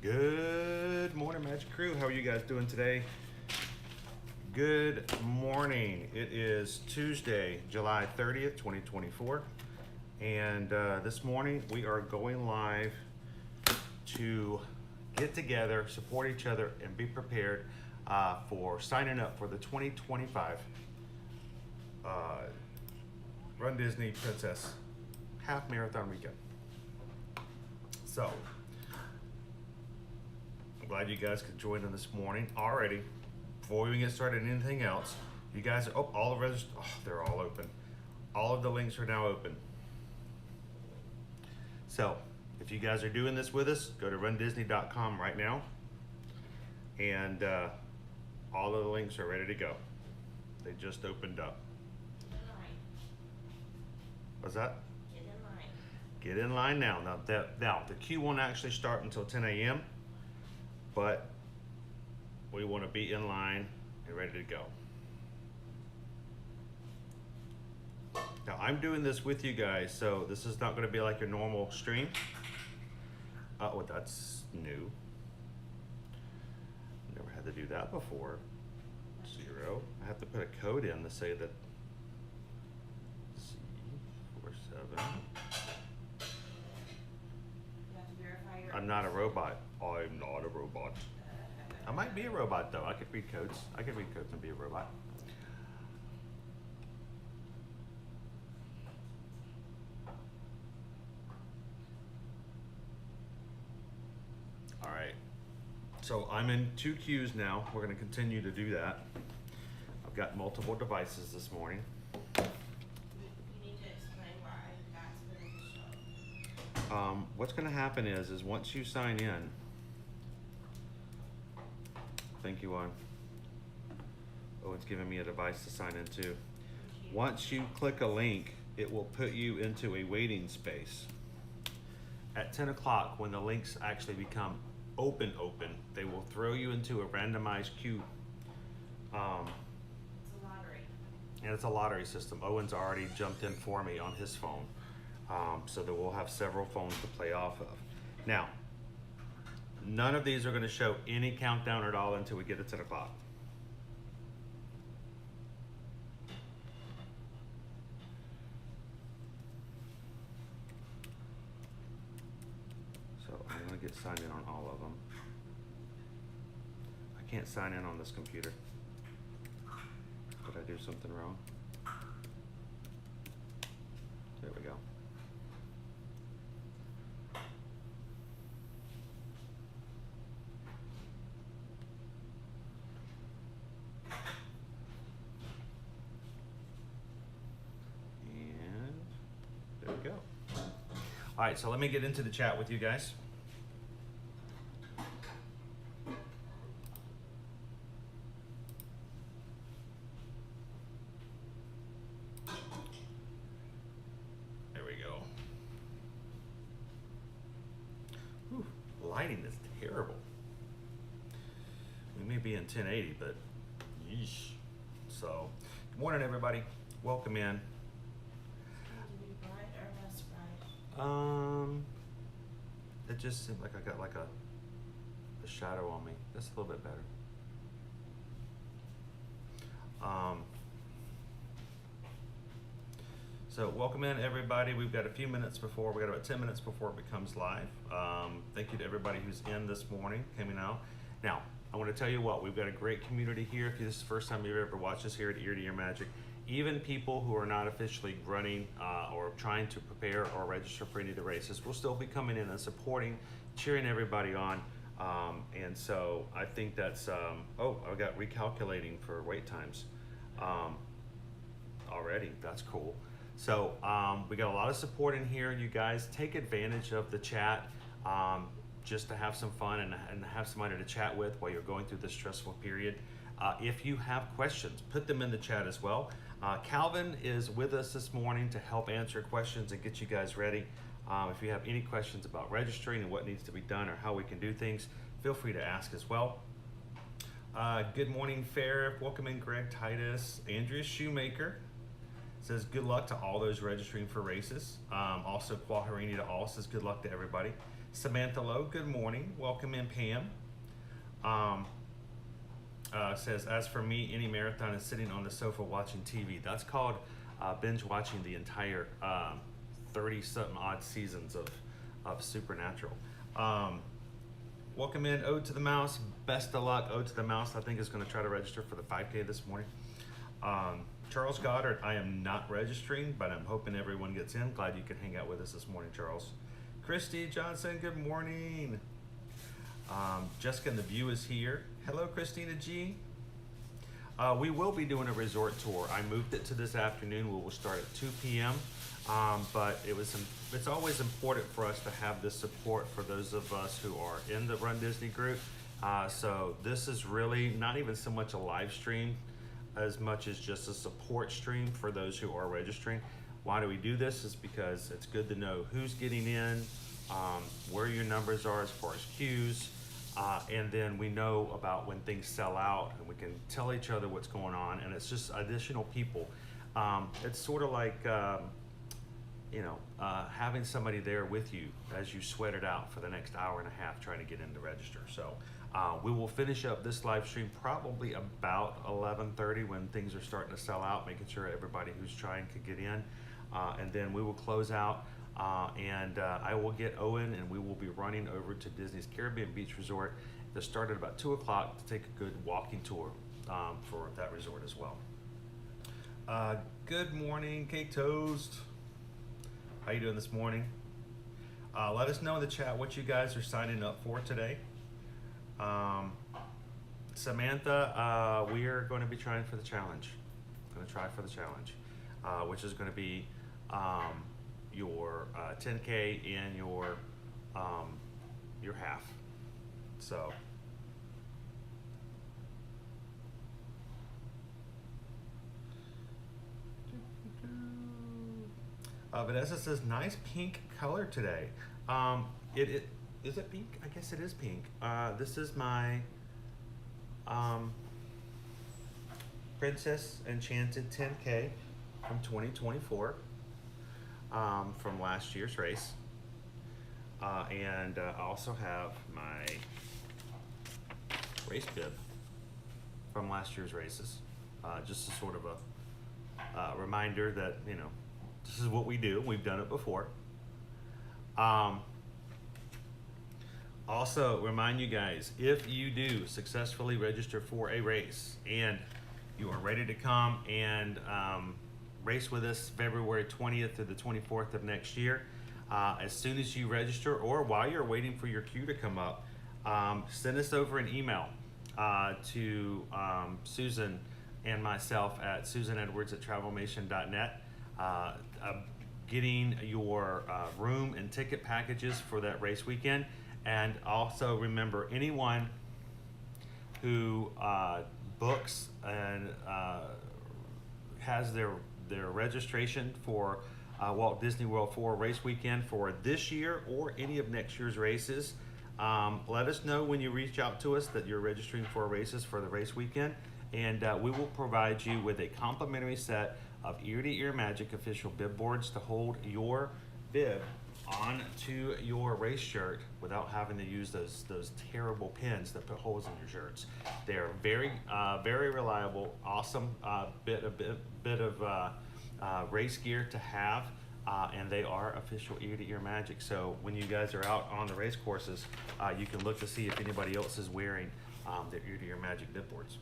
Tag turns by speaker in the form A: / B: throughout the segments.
A: Good morning, Magic Crew. How are you guys doing today? Good morning. It is Tuesday, July 30th, 2024. And this morning we are going live to get together, support each other, and be prepared for signing up for the 2025 Run Disney Princess Half Marathon Weekend. So, I'm glad you guys could join in this morning already. Before we even get started on anything else, you guys are, all the registers, they're all open. All of the links are now open. So, if you guys are doing this with us, go to RunDisney.com right now. And all of the links are ready to go. They just opened up. What's that?
B: Get in line.
A: Get in line now. Now the queue won't actually start until 10 a.m., but we want to be in line and ready to go. Now I'm doing this with you guys, so this is not going to be like your normal stream. Oh, that's new. Never had to do that before. 0. I have to put a code in to say that. C47.
B: You have to verify your.
A: I'm not a robot. I'm not a robot. I might be a robot though. I could read codes. I could read codes and be a robot. All right. So I'm in 2 queues now. We're going to continue to do that. I've got multiple devices this morning.
B: You need to explain why that's been shown.
A: What's going to happen is once you sign in, thank you, Juan. Oh, it's giving me a device to sign into. Once you click a link, it will put you into a waiting space. At 10 o'clock, when the links actually become open, they will throw you into a randomized queue.
B: It's a lottery.
A: And it's a lottery system. Owen's already jumped in for me on his phone. So that we'll have several phones to play off of. Now, none of these are going to show any countdown at all until we get to 10 o'clock. So I'm going to get signed in on all of them. I can't sign in on this computer. Did I do something wrong? There we go. And there we go. All right, so let me get into the chat with you guys. There we go. Whew, lighting is terrible. We may be in 1080, but yeesh. So, good morning, everybody. Welcome in.
B: Need to be bright or less bright?
A: It just seemed like I got like a shadow on me. That's a little bit better. So welcome in, everybody. We've got a few minutes before, we got about 10 minutes before it becomes live. Thank you to everybody who's in this morning, coming out. Now, I want to tell you what, we've got a great community here. If this is the first time you've ever watched us here at Ear to Ear Magic, even people who are not officially running or trying to prepare or register for any of the races will still be coming in and supporting, cheering everybody on. And so I think that's, I got recalculating for wait times already. That's cool. So we got a lot of support in here. You guys take advantage of the chat just to have some fun and have somebody to chat with while you're going through this stressful period. If you have questions, put them in the chat as well. Calvin is with us this morning to help answer questions and get you guys ready. If you have any questions about registering and what needs to be done or how we can do things, feel free to ask as well. Good morning, Fair. Welcome in, Greg Titus. Andrea Shoemaker says good luck to all those registering for races. Also, Quaharini to all says good luck to everybody. Samantha Lowe, good morning. Welcome in, Pam. Says, as for me, any marathon is sitting on the sofa watching TV. That's called binge watching the entire 30-something odd seasons of Supernatural. Welcome in, Ode to the Mouse. Best of luck. Ode to the Mouse, I think, is going to try to register for the 5K this morning. Charles Goddard, I am not registering, but I'm hoping everyone gets in. Glad you could hang out with us this morning, Charles. Christy Johnson, good morning. Jessica and the View is here. Hello, Christina G. We will be doing a resort tour. I moved it to this afternoon. We will start at 2 p.m. But it's always important for us to have this support for those of us who are in the Run Disney group. So this is really not even so much a live stream as much as just a support stream for those who are registering. Why do we do this? Is because it's good to know who's getting in, where your numbers are as far as queues, and then we know about when things sell out, and we can tell each other what's going on, and it's just additional people. It's sort of like having somebody there with you as you sweat it out for the next hour and a half trying to get in to register. So we will finish up this live stream probably about 11:30 when things are starting to sell out, making sure everybody who's trying could get in. And then we will close out and I will get Owen and we will be running over to Disney's Caribbean Beach Resort to start at about 2 o'clock to take a good walking tour for that resort as well. Good morning, Cake Toast. How you doing this morning? Let us know in the chat what you guys are signing up for today. Samantha, we are going to be trying for the challenge. Going to try for the challenge, which is going to be your 10K and your half. So. Vanessa says, nice pink color today. Is it pink? I guess it is pink. This is my Princess Enchanted 10K from 2024 from last year's race. And I also have my race bib from last year's races. Just a sort of a reminder that, this is what we do. We've done it before. Also, remind you guys, if you do successfully register for a race and you are ready to come and race with us February 20th to the 24th of next year, as soon as you register or while you're waiting for your queue to come up, send us over an email to Susan and myself at susanedwards@travelmation.net. Getting your room and ticket packages for that race weekend. And also remember, anyone who books and has their registration for Walt Disney World 4 race weekend for this year or any of next year's races, let us know when you reach out to us that you're registering for races for the race weekend, and we will provide you with a complimentary set of ear-to-ear magic official bib boards to hold your bib onto your race shirt without having to use those terrible pins that put holes in your shirts. They are very reliable, awesome bit of race gear to have, and they are official ear-to-ear magic. So when you guys are out on the race courses, you can look to see if anybody else is wearing their ear-to-ear magic bib boards.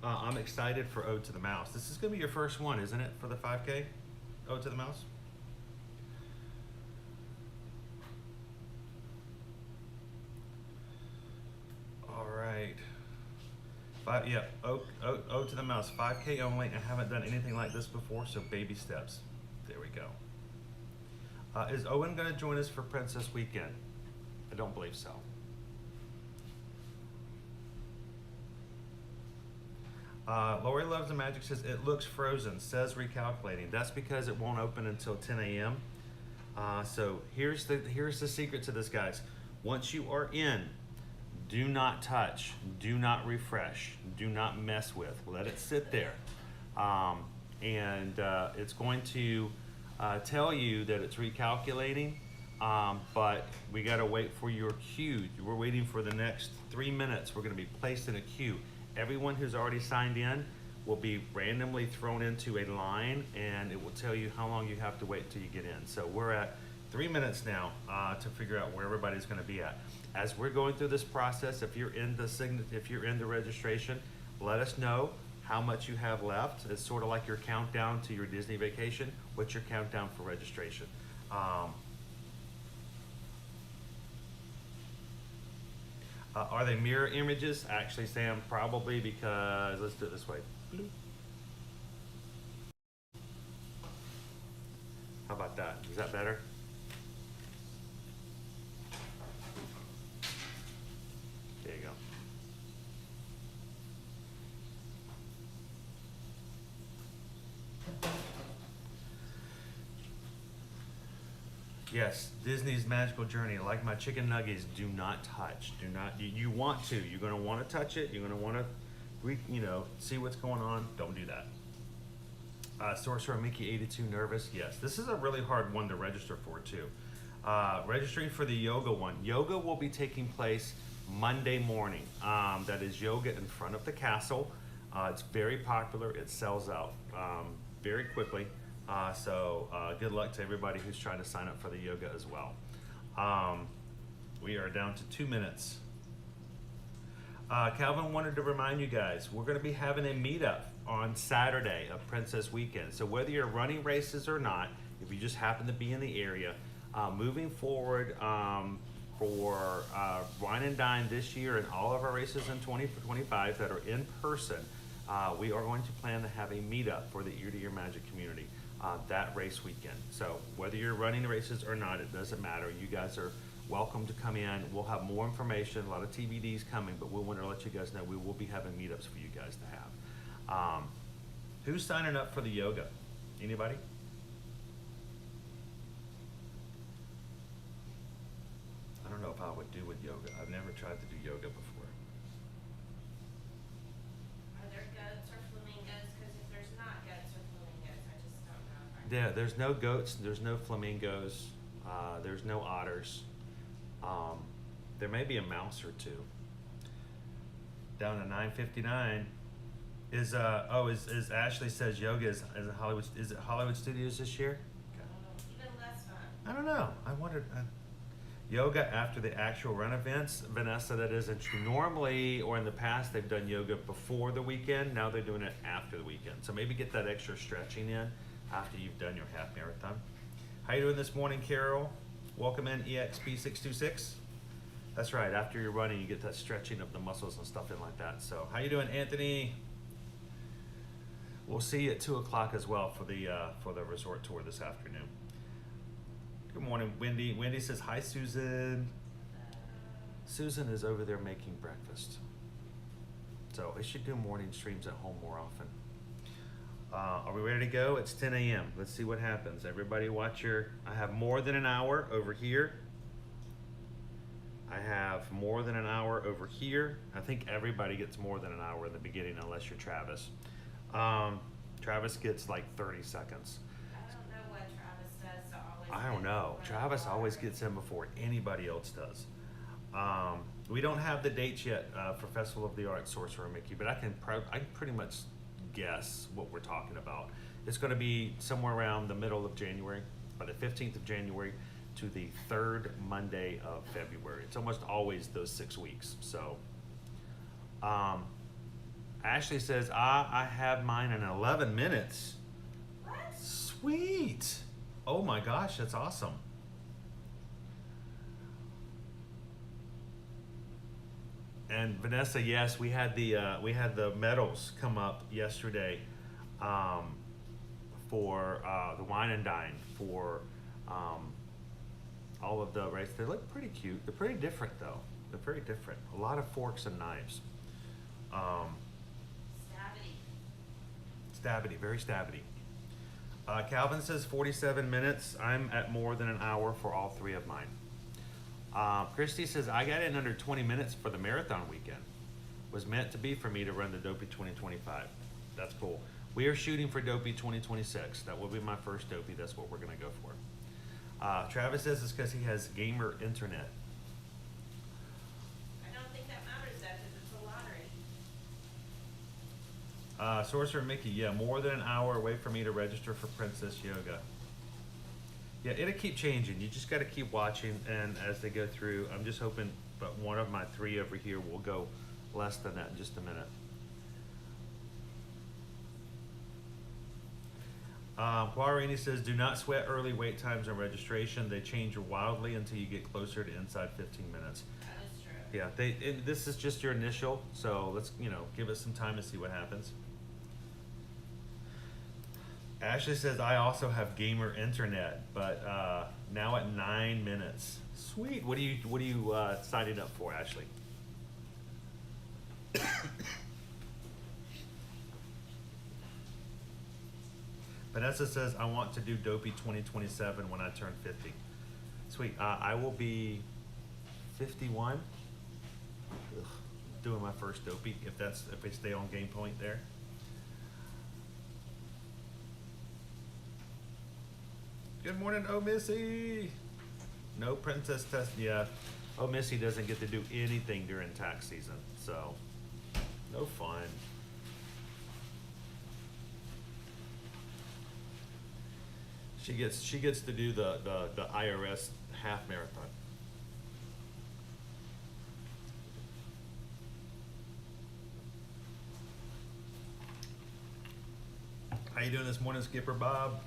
A: I'm excited for Ode to the Mouse. This is going to be your first one, isn't it, for the 5K? Ode to the Mouse? All right. Ode to the Mouse, 5K only. I haven't done anything like this before, so baby steps. There we go. Is Owen going to join us for Princess Weekend? I don't believe so. Lori Loves the Magic says, it looks frozen, says recalculating. That's because it won't open until 10 a.m. So here's the secret to this, guys. Once you are in, do not touch, do not refresh, do not mess with. Let it sit there. and it's going to tell you that it's recalculating, but we got to wait for your queue. We're waiting for the next 3 minutes. We're going to be placed in a queue. Everyone who's already signed in will be randomly thrown into a line, and it will tell you how long you have to wait until you get in. So we're at 3 minutes now to figure out where everybody's going to be at. As we're going through this process, if you're in the registration, let us know how much you have left. It's sort of like your countdown to your Disney vacation. What's your countdown for registration? Are they mirror images? Actually, Sam, probably, because let's do it this way. How about that? Is that better? There you go. Yes, Disney's Magical Journey. Like my chicken nuggets, do not touch. Do not. You want to. You're going to want to touch it. You're going to want to, see what's going on. Don't do that. Sorcerer Mickey 82 nervous. Yes, this is a really hard one to register for too. Registering for the yoga one. Yoga will be taking place Monday morning. That is yoga in front of the castle. It's very popular. It sells out very quickly. So good luck to everybody who's trying to sign up for the yoga as well. We are down to 2 minutes. Calvin wanted to remind you guys, we're going to be having a meetup on Saturday of Princess Weekend. So whether you're running races or not, if you just happen to be in the area, moving forward for Wine and Dine this year and all of our races in 2025 that are in person, we are going to plan to have a meetup for the Ear to Ear Magic community that race weekend. So whether you're running races or not, it doesn't matter. You guys are welcome to come in. We'll have more information, a lot of TBDs coming, but we want to let you guys know we will be having meetups for you guys to have. Who's signing up for the yoga? Anybody? I don't know if I would do with yoga. I've never tried to do yoga before.
B: Are there goats or flamingos? Because if there's not goats or flamingos, I just don't know.
A: Yeah, there's no goats, there's no flamingos, there's no otters. There may be a mouse or two. Down to 9:59. Is Ashley says yoga is Hollywood? Is it Hollywood Studios this year?
B: Even less fun.
A: I don't know. I wondered. Yoga after the actual run events, Vanessa. That isn't true. Normally, or in the past, they've done yoga before the weekend. Now they're doing it after the weekend. So maybe get that extra stretching in after you've done your half marathon. How you doing this morning, Carol? Welcome in, EXP626. That's right. After you're running, you get that stretching of the muscles and stuff in like that. So how you doing, Anthony? We'll see you at 2 o'clock as well for the resort tour this afternoon. Good morning, Wendy. Wendy says, hi, Susan. Susan is over there making breakfast. So I should do morning streams at home more often. Are we ready to go? It's 10 a.m. Let's see what happens. Everybody watch I have more than an hour over here. I have more than an hour over here. I think everybody gets more than an hour in the beginning unless you're Travis. Travis gets like 30 seconds.
B: I don't know what Travis does to always.
A: I don't know. Travis always gets in before anybody else does. We don't have the dates yet for Festival of the Arts, Sorcerer Mickey, but I can pretty much guess what we're talking about. It's going to be somewhere around the middle of January, by the 15th of January to the 3rd Monday of February. It's almost always those 6 weeks. So, Ashley says, I have mine in 11 minutes.
B: What?
A: Sweet. Oh my gosh, that's awesome. And Vanessa, yes, we had the medals come up yesterday for the Wine and Dine for all of the races. They look pretty cute. They're pretty different though. They're very different. A lot of forks and knives. Stabbity, very stabbity. Calvin says 47 minutes. I'm at more than an hour for all 3 of mine. Christy says, I got in under 20 minutes for the marathon weekend. Was meant to be for me to run the Dopey 2025. That's cool. We are shooting for Dopey 2026. That will be my first Dopey. That's what we're going to go for. Travis says it's because he has gamer internet.
B: I don't think that matters that because it's a lottery.
A: Sorcerer Mickey, yeah, more than an hour away for me to register for Princess Yoga. Yeah, it'll keep changing. You just got to keep watching, and as they go through, I'm just hoping, but one of my 3 over here will go less than that in just a minute. Guarini says, do not sweat early wait times and registration. They change wildly until you get closer to inside 15 minutes.
B: That is true.
A: Yeah, this is just your initial, so let's, give it some time and see what happens. Ashley says, I also have gamer internet, but now at 9 minutes. Sweet. What are you signing up for, Ashley? Vanessa says, I want to do Dopey 2027 when I turn 50. Sweet. I will be 51. Ugh, doing my first Dopey, if I stay on game point there. Good morning, Oh Missy. No princess test. Yeah. Oh Missy doesn't get to do anything during tax season, so no fun. She gets to do the IRS half marathon. How you doing this morning, Skipper Bob?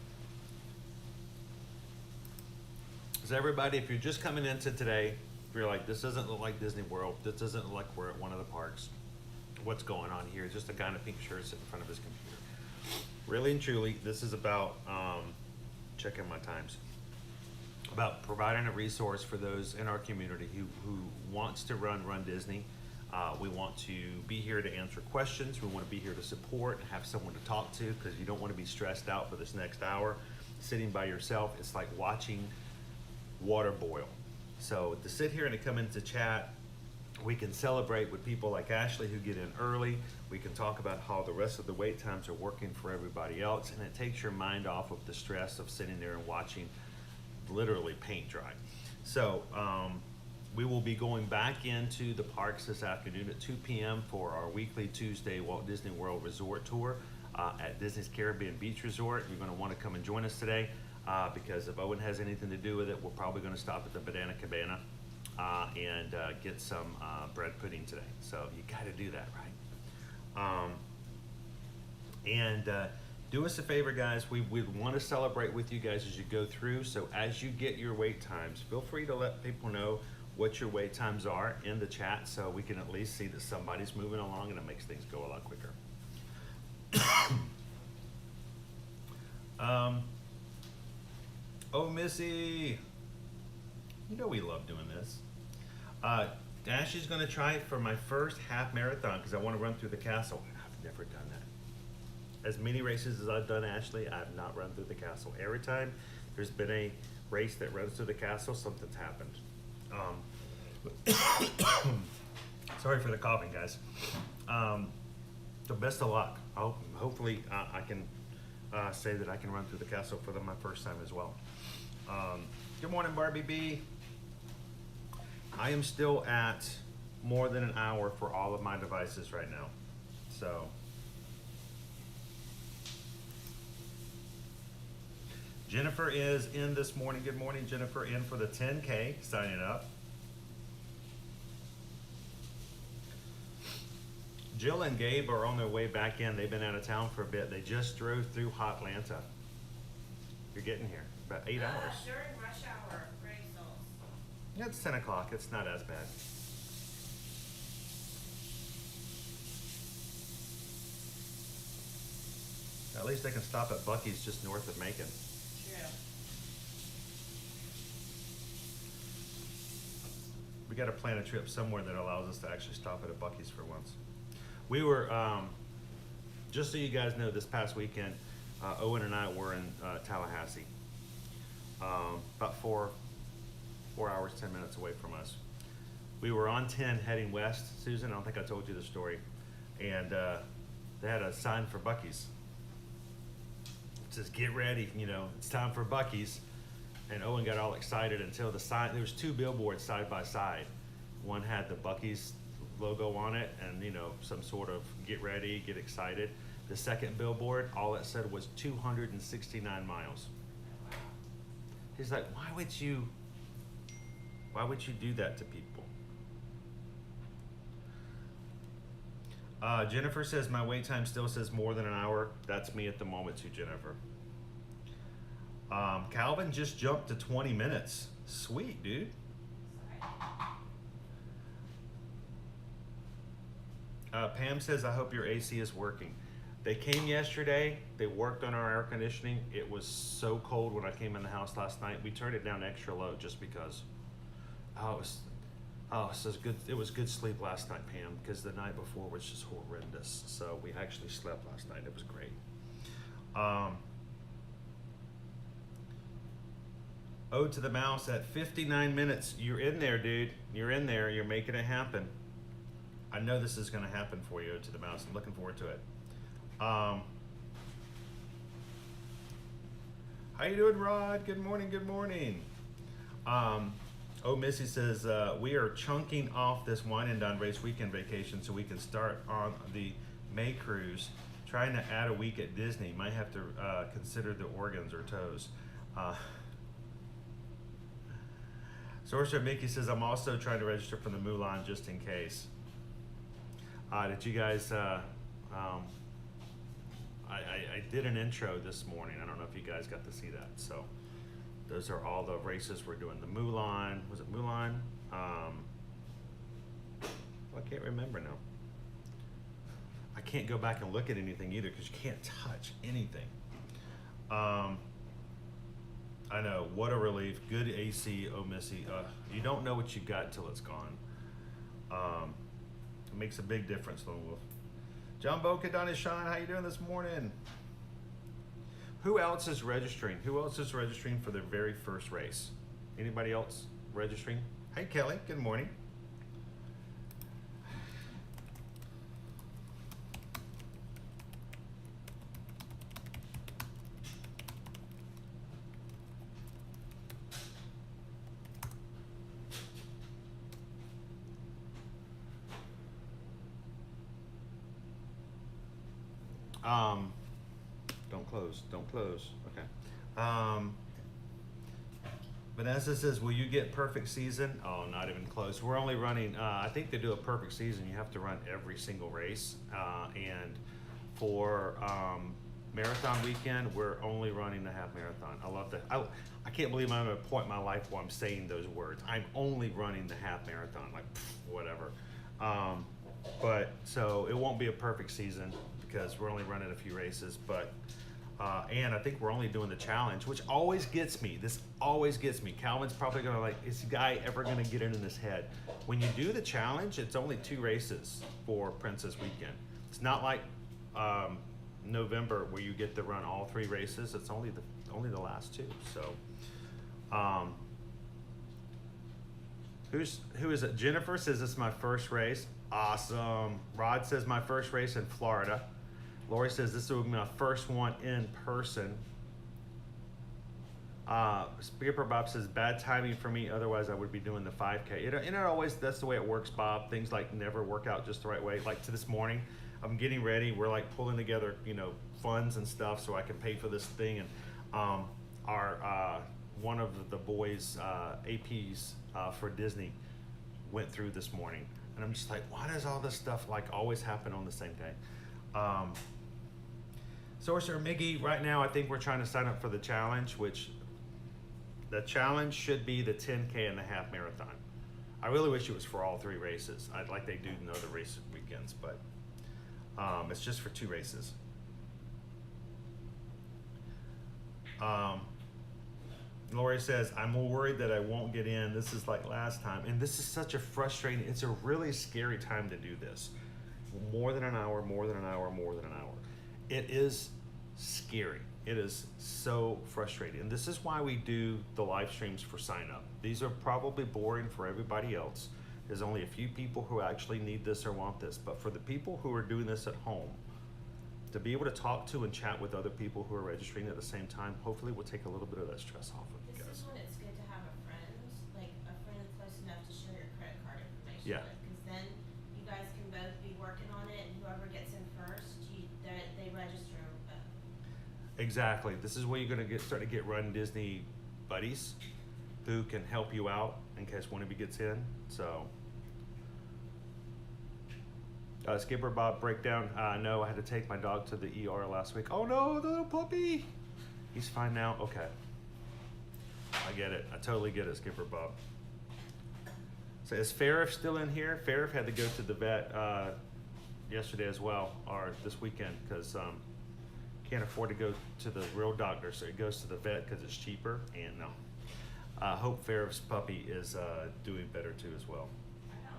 A: So everybody, if you're just coming into today, if you're like, this doesn't look like Disney World, this doesn't look like we're at one of the parks, what's going on here? Just a guy in a pink shirt sitting in front of his computer. Really and truly, this is about, checking my times, about providing a resource for those in our community who wants to run RunDisney. We want to be here to answer questions. We want to be here to support and have someone to talk to, because you don't want to be stressed out for this next hour. Sitting by yourself, it's like watching water boil. So to sit here and to come into chat, we can celebrate with people like Ashley who get in early. We can talk about how the rest of the wait times are working for everybody else, and it takes your mind off of the stress of sitting there and watching literally paint dry. So we will be going back into the parks this afternoon at 2 p.m. for our weekly Tuesday Walt Disney World Resort Tour at Disney's Caribbean Beach Resort. You're going to want to come and join us today because if Owen has anything to do with it, we're probably going to stop at the Banana Cabana and get some bread pudding today. So you got to do that, right? Do us a favor, guys. We want to celebrate with you guys as you go through. So as you get your wait times, feel free to let people know what your wait times are in the chat, so we can at least see that somebody's moving along, and it makes things go a lot quicker. Oh, Missy, you know we love doing this. Ashley's going to try it for my first half marathon because I want to run through the castle. I've never done that. As many races as I've done, Ashley, I have not run through the castle. Every time there's been a race that runs through the castle, something's happened. Sorry for the coughing, guys. So best of luck. Hopefully I can say that I can run through the castle for my first time as well. Good morning, Barbie B. I am still at more than an hour for all of my devices right now. So Jennifer is in this morning. Good morning, Jennifer, in for the 10K, signing up. Jill and Gabe are on their way back in. They've been out of town for a bit. They just drove through Hotlanta. You're getting here, about 8 hours.
B: During rush hour, Rachel's.
A: Yeah, it's 10 o'clock. It's not as bad. At least they can stop at Buc-ee's just north of Macon.
B: True.
A: We got to plan a trip somewhere that allows us to actually stop at a Buc-ee's for once. We were, just so you guys know, this past weekend, Owen and I were in Tallahassee, about 4 hours, 10 minutes away from us. We were on 10 heading west, Susan. I don't think I told you the story. And they had a sign for Buc-ee's. says, get ready, you know, it's time for Buc-ee's. And Owen got all excited until the sign, there was 2 billboards side by side. One had the Buc-ee's logo on it and, you know, some sort of get ready, get excited. The second billboard, all it said was 269 miles. He's like, why would you do that to people? Jennifer says, my wait time still says more than an hour. That's me at the moment too, Jennifer. Calvin just jumped to 20 minutes. Sweet, dude. Pam says, I hope your AC is working. They came yesterday. They worked on our air conditioning. It was so cold when I came in the house last night. We turned it down extra low just because. It was good sleep last night, Pam, because the night before was just horrendous. So we actually slept last night. It was great. Ode to the Mouse at 59 minutes. You're in there, dude. You're in there. You're making it happen. I know this is going to happen for you, Ode to the Mouse. I'm looking forward to it. How you doing, Rod? Good morning. Good morning. Missy says, we are chunking off this wine and dine race weekend vacation so we can start on the May cruise. Trying to add a week at Disney. Might have to consider the organs or toes. Sorcerer Mickey says, I'm also trying to register for the Mulan just in case. Did you guys, I did an intro this morning. I don't know if you guys got to see that. So those are all the races we're doing. The Mulan, was it Mulan? I can't remember now. I can't go back and look at anything either because you can't touch anything. I know, what a relief. Good AC, oh Missy. You don't know what you got until it's gone. It makes a big difference, Lone Wolf. John Boca, Donnie Shine, how you doing this morning? Who else is registering? Who else is registering for their very first race? Anybody else registering? Hey Kelly, good morning. Don't close, okay. Vanessa says, will you get perfect season? Oh, not even close. We're only running, I think to do a perfect season, you have to run every single race. And for marathon weekend, we're only running the half marathon. I love that. I can't believe I'm at a point in my life where I'm saying those words. I'm only running the half marathon, like whatever. But so it won't be a perfect season because we're only running a few races, but and I think we're only doing the challenge, which always gets me. This always gets me. Calvin's probably gonna like, is the guy ever gonna get it in his head? When you do the challenge, it's only 2 races for Princess Weekend. It's not like November where you get to run all 3 races. It's only the last 2. So, who is it? Jennifer says this is my first race. Awesome. Rod says my first race in Florida. Lori says this will be my first one in person. Skipper Bob says bad timing for me, otherwise I would be doing the 5K. It always, that's the way it works, Bob. Things like never work out just the right way. Like to this morning, I'm getting ready. We're like pulling together, funds and stuff so I can pay for this thing. And our one of the boys' APs for Disney went through this morning. And I'm just like, why does all this stuff like always happen on the same day? Sorcerer Miggy, right now I think we're trying to sign up for the challenge, which the challenge should be the 10K and the half marathon. I really wish it was for all 3 races. I'd like they do in other race weekends, but it's just for 2 races. Lori says, I'm worried that I won't get in. This is like last time. And this is such a frustrating, it's a really scary time to do this. More than an hour, more than an hour, more than an hour. It is scary. It is so frustrating. And this is why we do the live streams for sign up. These are probably boring for everybody else. There's only a few people who actually need this or want this. But for the people who are doing this at home, to be able to talk to and chat with other people who are registering at the same time, hopefully will take a little bit of that stress off of you
B: This
A: guys.
B: is when it's good to have a friend, like a friend close enough to share your credit card information
A: Yeah.
B: with, because then you guys can both be working on it, and whoever gets in first, they register both.
A: Exactly. This is where you're gonna start to get RunDisney buddies who can help you out in case one of you gets in. So, Skipper Bob breakdown. No, I had to take my dog to the ER last week. Oh no, the little puppy. He's fine now. Okay. I get it. I totally get it, Skipper Bob. So is Farif still in here? Farif had to go to the vet yesterday as well, or this weekend, because can't afford to go to the real doctor, so he goes to the vet because it's cheaper. And no, hope Farif's puppy is doing better too as well.
B: I know.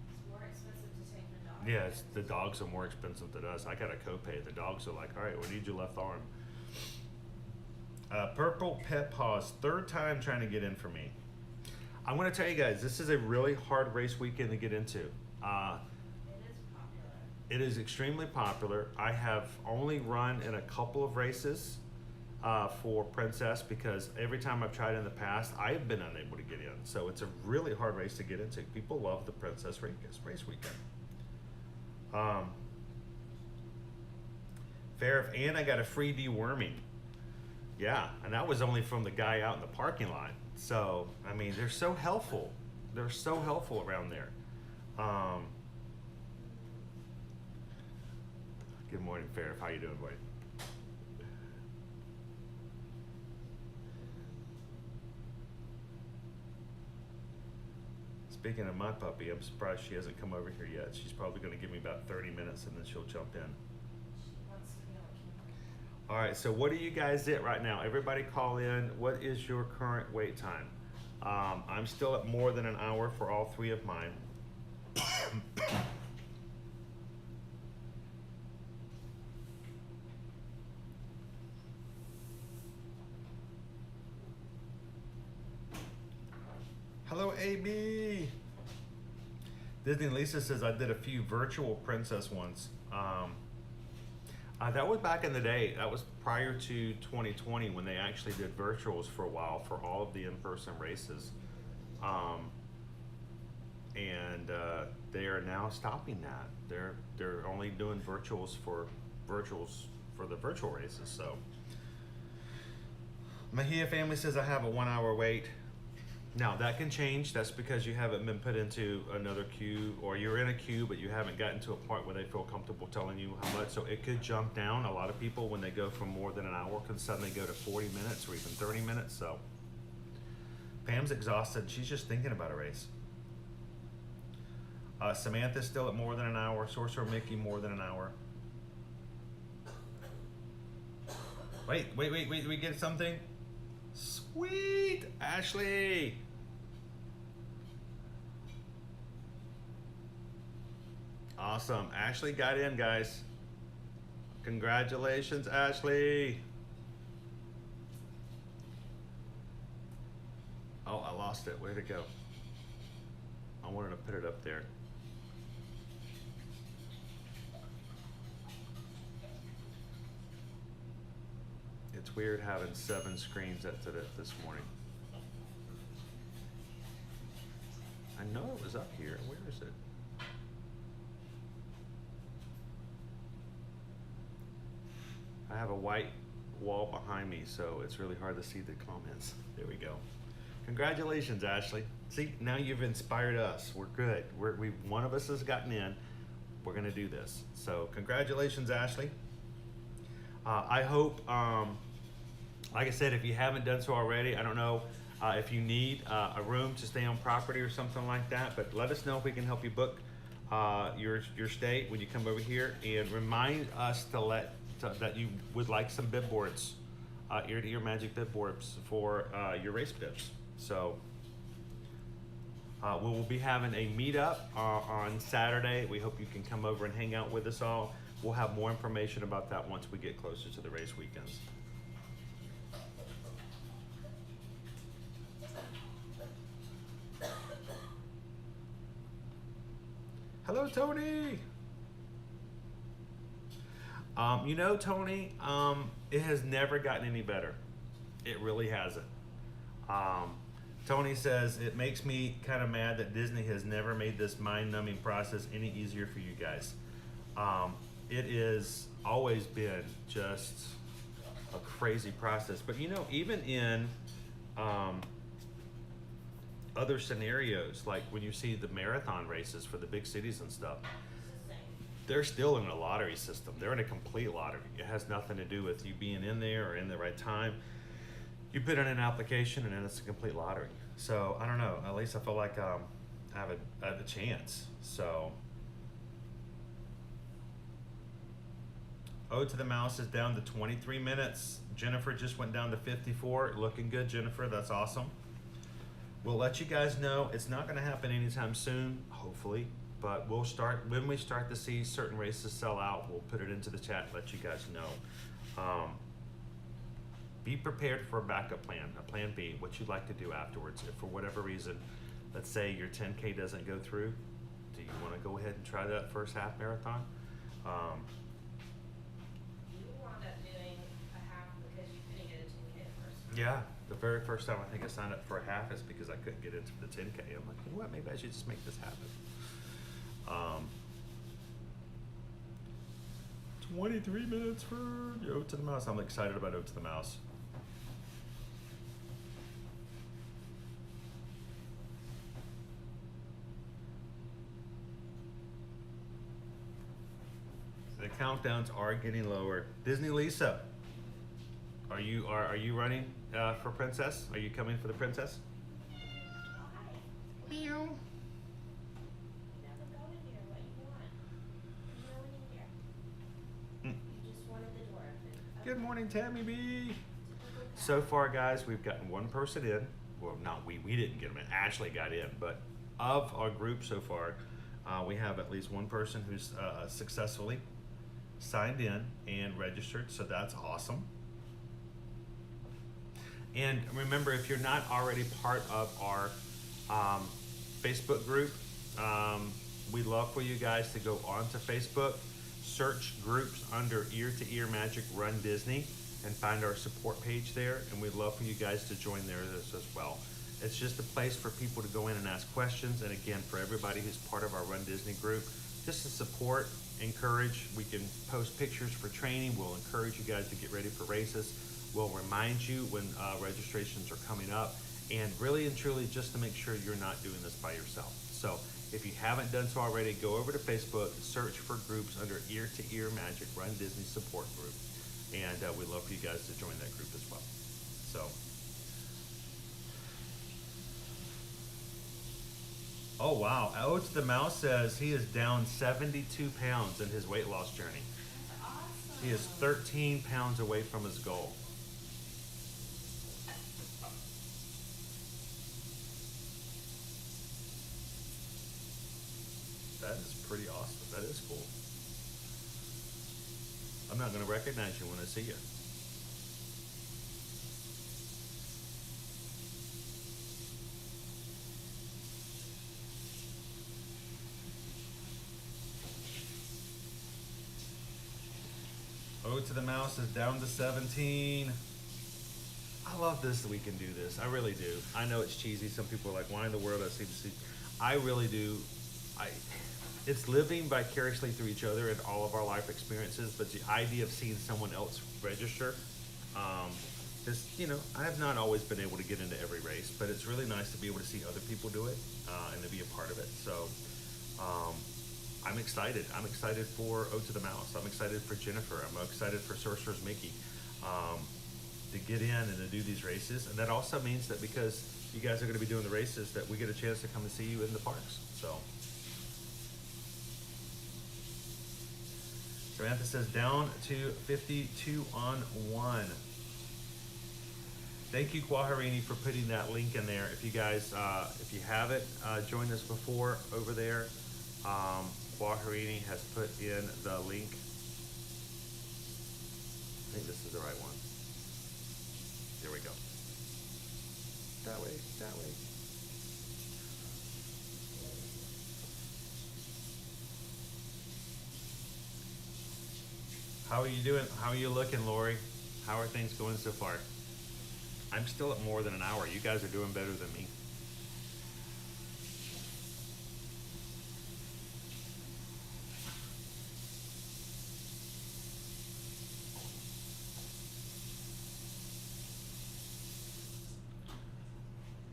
B: It's more expensive to take the dog.
A: Yeah, the dogs are more expensive than us. I got a copay. The dogs are like, all right, we need your left arm. Purple Pet Paws, third time trying to get in for me. I'm going to tell you guys, this is a really hard race weekend to get into.
B: It is popular.
A: It is extremely popular. I have only run in a couple of races for Princess because every time I've tried in the past, I've been unable to get in. So it's a really hard race to get into. People love the Princess race weekend. Fair, and I got a free deworming. Yeah, and that was only from the guy out in the parking lot. So, I mean, they're so helpful. They're so helpful around there. Good morning, Fair. How you doing, buddy? Speaking of my puppy, I'm surprised she hasn't come over here yet. She's probably going to give me about 30 minutes and then she'll jump in.
B: She wants to be on camera.
A: All right, so what are you guys at right now? Everybody call in. What is your current wait time? I'm still at more than an hour for all three of mine. Hello, AB. Disney Lisa says I did a few virtual Princess ones. That was back in the day. That was prior to 2020 when they actually did virtuals for a while for all of the in-person races. They are now stopping that. They're only doing virtuals for the virtual races. So Mahia family says I have a 1 hour wait. Now that can change. That's because you haven't been put into another queue, or you're in a queue but you haven't gotten to a point where they feel comfortable telling you how much. So it could jump down. A lot of people, when they go from more than an hour, can suddenly go to 40 minutes or even 30 minutes. So Pam's exhausted. She's just thinking about a race. Samantha's still at more than an hour. Sorcerer Mickey, more than an hour. Wait, we get something? Sweet, Ashley. Awesome, Ashley got in, guys. Congratulations, Ashley. Oh, I lost it, where'd it go? I wanted to put it up there. It's weird having 7 screens at it this morning. I know it was up here. Where is it? I have a white wall behind me, so it's really hard to see the comments. There we go. Congratulations, Ashley. See, now you've inspired us. We're good. One of us has gotten in. We're gonna do this. So congratulations, Ashley. I hope, like I said, if you haven't done so already, I don't know if you need a room to stay on property or something like that, but let us know if we can help you book your stay when you come over here, and remind us that you would like some bib boards, ear-to-ear magic bib boards for your race bibs. So we will be having a meetup on Saturday. We hope you can come over and hang out with us all. We'll have more information about that once we get closer to the race weekends. Hello, Tony. You know, Tony, it has never gotten any better. It really hasn't. Tony says, it makes me kind of mad that Disney has never made this mind-numbing process any easier for you guys. It has always been just a crazy process. But you know, even in other scenarios, like when you see the marathon races for the big cities and stuff, they're still in a lottery system. They're in a complete lottery. It has nothing to do with you being in there or in the right time. You put in an application and then it's a complete lottery. So I don't know. At least I feel like I have a chance. So Ode to the Mouse is down to 23 minutes. Jennifer just went down to 54. Looking good, Jennifer. That's awesome. We'll let you guys know. It's not going to happen anytime soon, hopefully. But we'll start, when we start to see certain races sell out, we'll put it into the chat and let you guys know. Be prepared for a backup plan, a plan B, what you'd like to do afterwards. If for whatever reason, let's say your 10K doesn't go through, do you want to go ahead and try that first half marathon?
B: You wound up doing a half because you couldn't get a 10K the first time.
A: Yeah, the very first time I think I signed up for a half is because I couldn't get into the 10K. I'm like, you know what, maybe I should just make this happen. 23 minutes for Ode to the Mouse. I'm excited about Ode to the Mouse. The countdowns are getting lower. Disney Lisa, are you running for Princess? Are you coming for the Princess? Meow.
B: You never go in here. What you want? You know in here. You just wanted the door open.
A: Good morning, Tammy B. So far, guys, we've gotten one person in. Well, not we didn't get them in. Ashley got in, but of our group so far, we have at least one person who's successfully signed in and registered, so that's awesome. And remember, if you're not already part of our Facebook group, we'd love for you guys to go onto Facebook, search groups under Ear to Ear Magic Run Disney, and find our support page there, and we'd love for you guys to join there as well. It's just a place for people to go in and ask questions, and again, for everybody who's part of our Run Disney group, just to support, encourage. We can post pictures for training. We'll encourage you guys to get ready for races. We'll remind you when registrations are coming up, and really and truly just to make sure you're not doing this by yourself. So if you haven't done so already, go over to Facebook, search for groups under Ear to Ear Magic Run Disney Support Group, and we'd love for you guys to join that group as well. So. Oh wow, Ode to the Mouse says he is down 72 pounds in his weight loss journey.
B: That's awesome.
A: He is 13 pounds away from his goal. That is pretty awesome. That is cool. I'm not going to recognize you when I see you. Ode to the Mouse is down to 17. I love this that we can do this. I really do. I know it's cheesy. Some people are like, why in the world does CBC? I really do. It's living vicariously through each other in all of our life experiences, but the idea of seeing someone else register, is, you know, I have not always been able to get into every race, but it's really nice to be able to see other people do it, and to be a part of it. So, I'm excited. I'm excited for Ode to the Mouse. I'm excited for Jennifer. I'm excited for Sorcerer's Mickey to get in and to do these races. And that also means that because you guys are going to be doing the races, that we get a chance to come and see you in the parks. So, Samantha says down to 52 on 1. Thank you, Kwaharini, for putting that link in there. If you guys, if you haven't joined us before over there, Kwaharini has put in the link. I think this is the right one. There we go. That way, that way. How are you doing? How are you looking, Lori? How are things going so far? I'm still at more than an hour. You guys are doing better than me.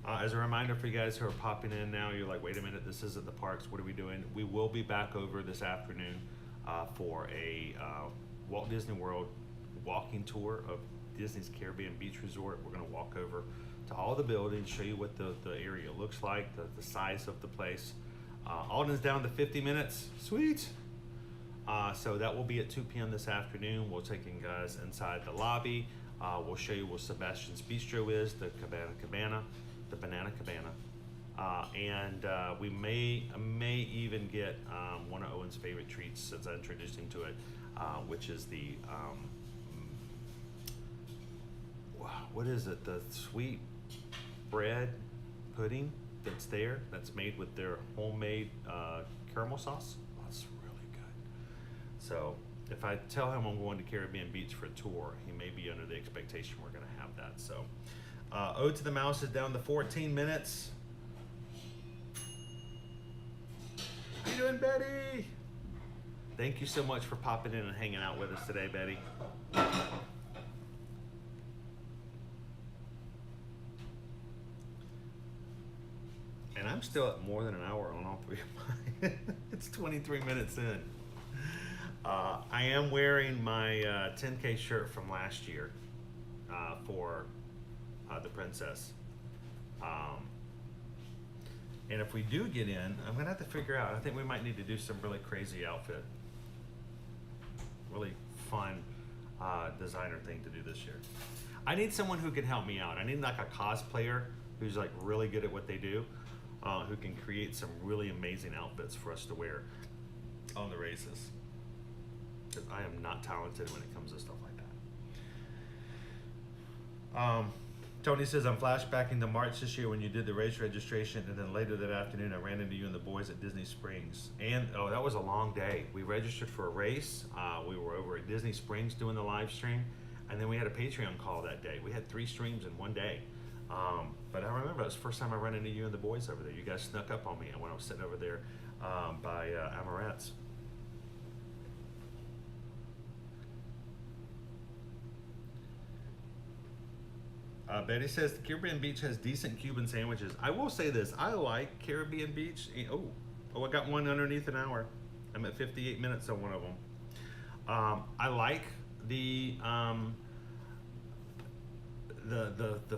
A: As a reminder for you guys who are popping in now, you're like, wait a minute, this isn't the parks. What are we doing? We will be back over this afternoon for a Walt Disney World walking tour of Disney's Caribbean Beach Resort. We're going to walk over to all the buildings, show you what the area looks like, the size of the place. Alden's down to 50 minutes. Sweet. So that will be at 2 p.m. this afternoon. We'll take you guys inside the lobby. We'll show you where Sebastian's Bistro is, the Banana Cabana. And we may even get one of Owen's favorite treats since I introduced him to it, which is the, what is it? The sweet bread pudding that's there, that's made with their homemade caramel sauce. Oh, that's really good. So if I tell him I'm going to Caribbean Beach for a tour, he may be under the expectation we're going to have that. So Ode to the Mouse is down to 14 minutes. How you doing, Betty? Thank you so much for popping in and hanging out with us today, Betty. And I'm still at more than an hour on all three of mine. It's 23 minutes in. I am wearing my 10K shirt from last year for the princess. And if we do get in, I'm gonna have to figure out, I think we might need to do some really crazy outfit. Really fun designer thing to do this year. I need someone who can help me out. I need like a cosplayer who's like really good at what they do, who can create some really amazing outfits for us to wear on the races. Because I am not talented when it comes to stuff like that. Tony says, I'm flashbacking to March this year when you did the race registration, and then later that afternoon I ran into you and the boys at Disney Springs. And, oh, that was a long day. We registered for a race. We were over at Disney Springs doing the live stream, and then we had a Patreon call that day. We had 3 streams in one day. But I remember it was the first time I ran into you and the boys over there. You guys snuck up on me when I was sitting over there by Amorette's. Betty says the Caribbean Beach has decent Cuban sandwiches. I will say this, I like Caribbean Beach. Oh, I got one underneath an hour. I'm at 58 minutes on one of them. I like the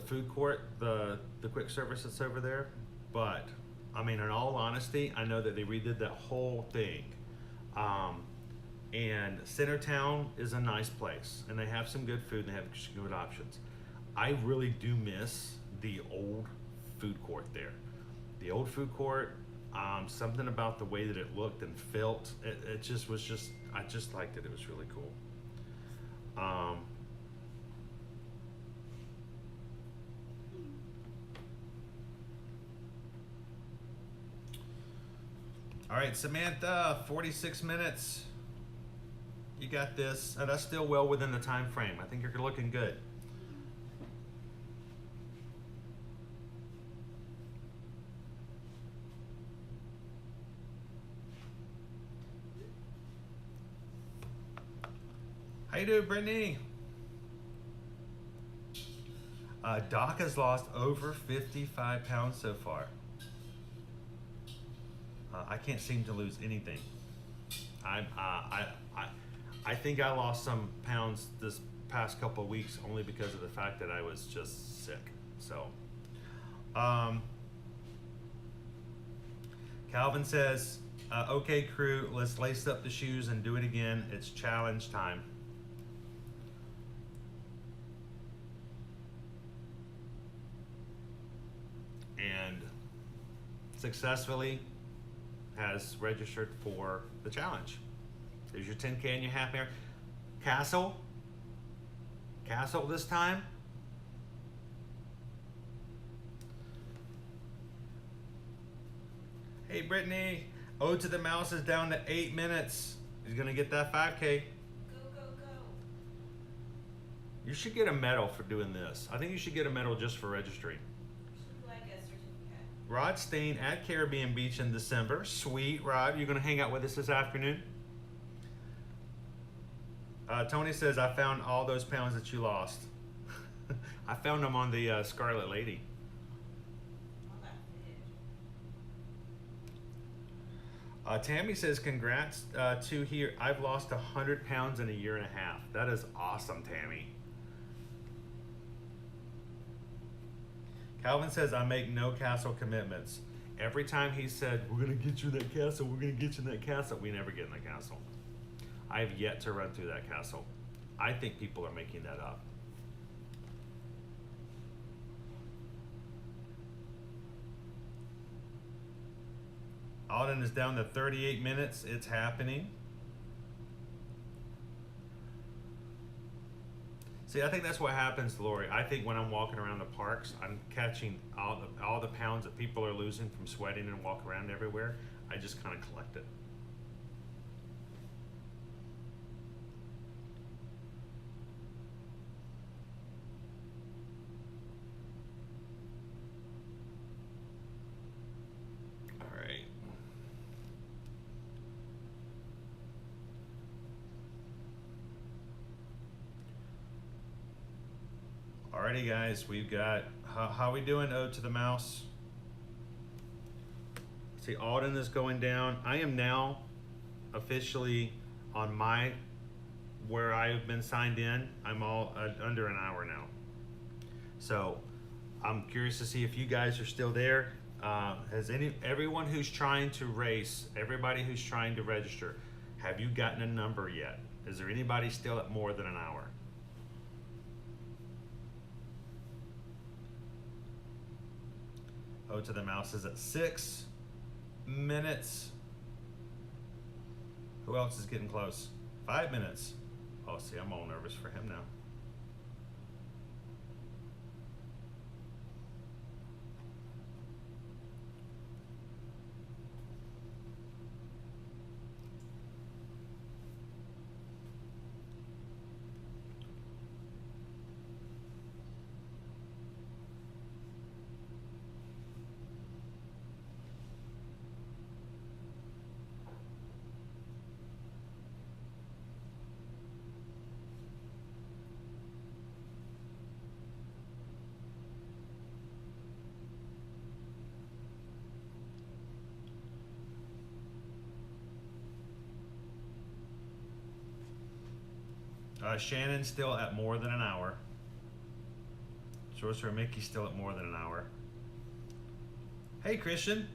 A: food court, the quick service that's over there. But I mean, in all honesty, I know that they redid that whole thing. And Centertown is a nice place, and they have some good food and they have good options. I really do miss the old food court there. The old food court, something about the way that it looked and felt, it just was just, I just liked it. It was really cool. All right, Samantha, 46 minutes. You got this. That's still well within the time frame. I think you're looking good. How you doing, Brittany? Doc has lost over 55 pounds so far. I can't seem to lose anything. I think I lost some pounds this past couple of weeks only because of the fact that I was just sick. So, Calvin says, okay crew, let's lace up the shoes and do it again. It's challenge time. And successfully has registered for the challenge. There's your 10K and your half marathon. Castle this time. Hey Brittany, Ode to the Mouse is down to 8 minutes. He's gonna get that 5K.
B: Go, go, go.
A: You should get a medal for doing this. I think you should get a medal just for registry.
B: Should like a certificate.
A: Rod staying at Caribbean Beach in December. Sweet, Rod. You're going to hang out with us this afternoon? Tony says, I found all those pounds that you lost. I found them on the Scarlet Lady.
B: All that food.
A: Tammy says, congrats to here. I've lost 100 pounds in a year and a half. That is awesome, Tammy. Calvin says, I make no castle commitments. Every time he said, we're going to get you in that castle, we're going to get you in that castle, we never get in the castle. I have yet to run through that castle. I think people are making that up. Alden is down to 38 minutes. It's happening. See, I think that's what happens, Lori. I think when I'm walking around the parks, I'm catching all the pounds that people are losing from sweating and walking around everywhere. I just kind of collect it. Alrighty, guys, we've got, how we doing, Ode to the Mouse? See, Alden is going down. I am now officially on where I've been signed in. I'm all under an hour now. So, I'm curious to see if you guys are still there. Everyone who's trying to race, everybody who's trying to register, have you gotten a number yet? Is there anybody still at more than an hour? Ode to the Mouse is at 6 minutes. Who else is getting close? 5 minutes. Oh, see, I'm all nervous for him now. Shannon's still at more than an hour. Sorcerer Mickey's still at more than an hour. Hey, Christian.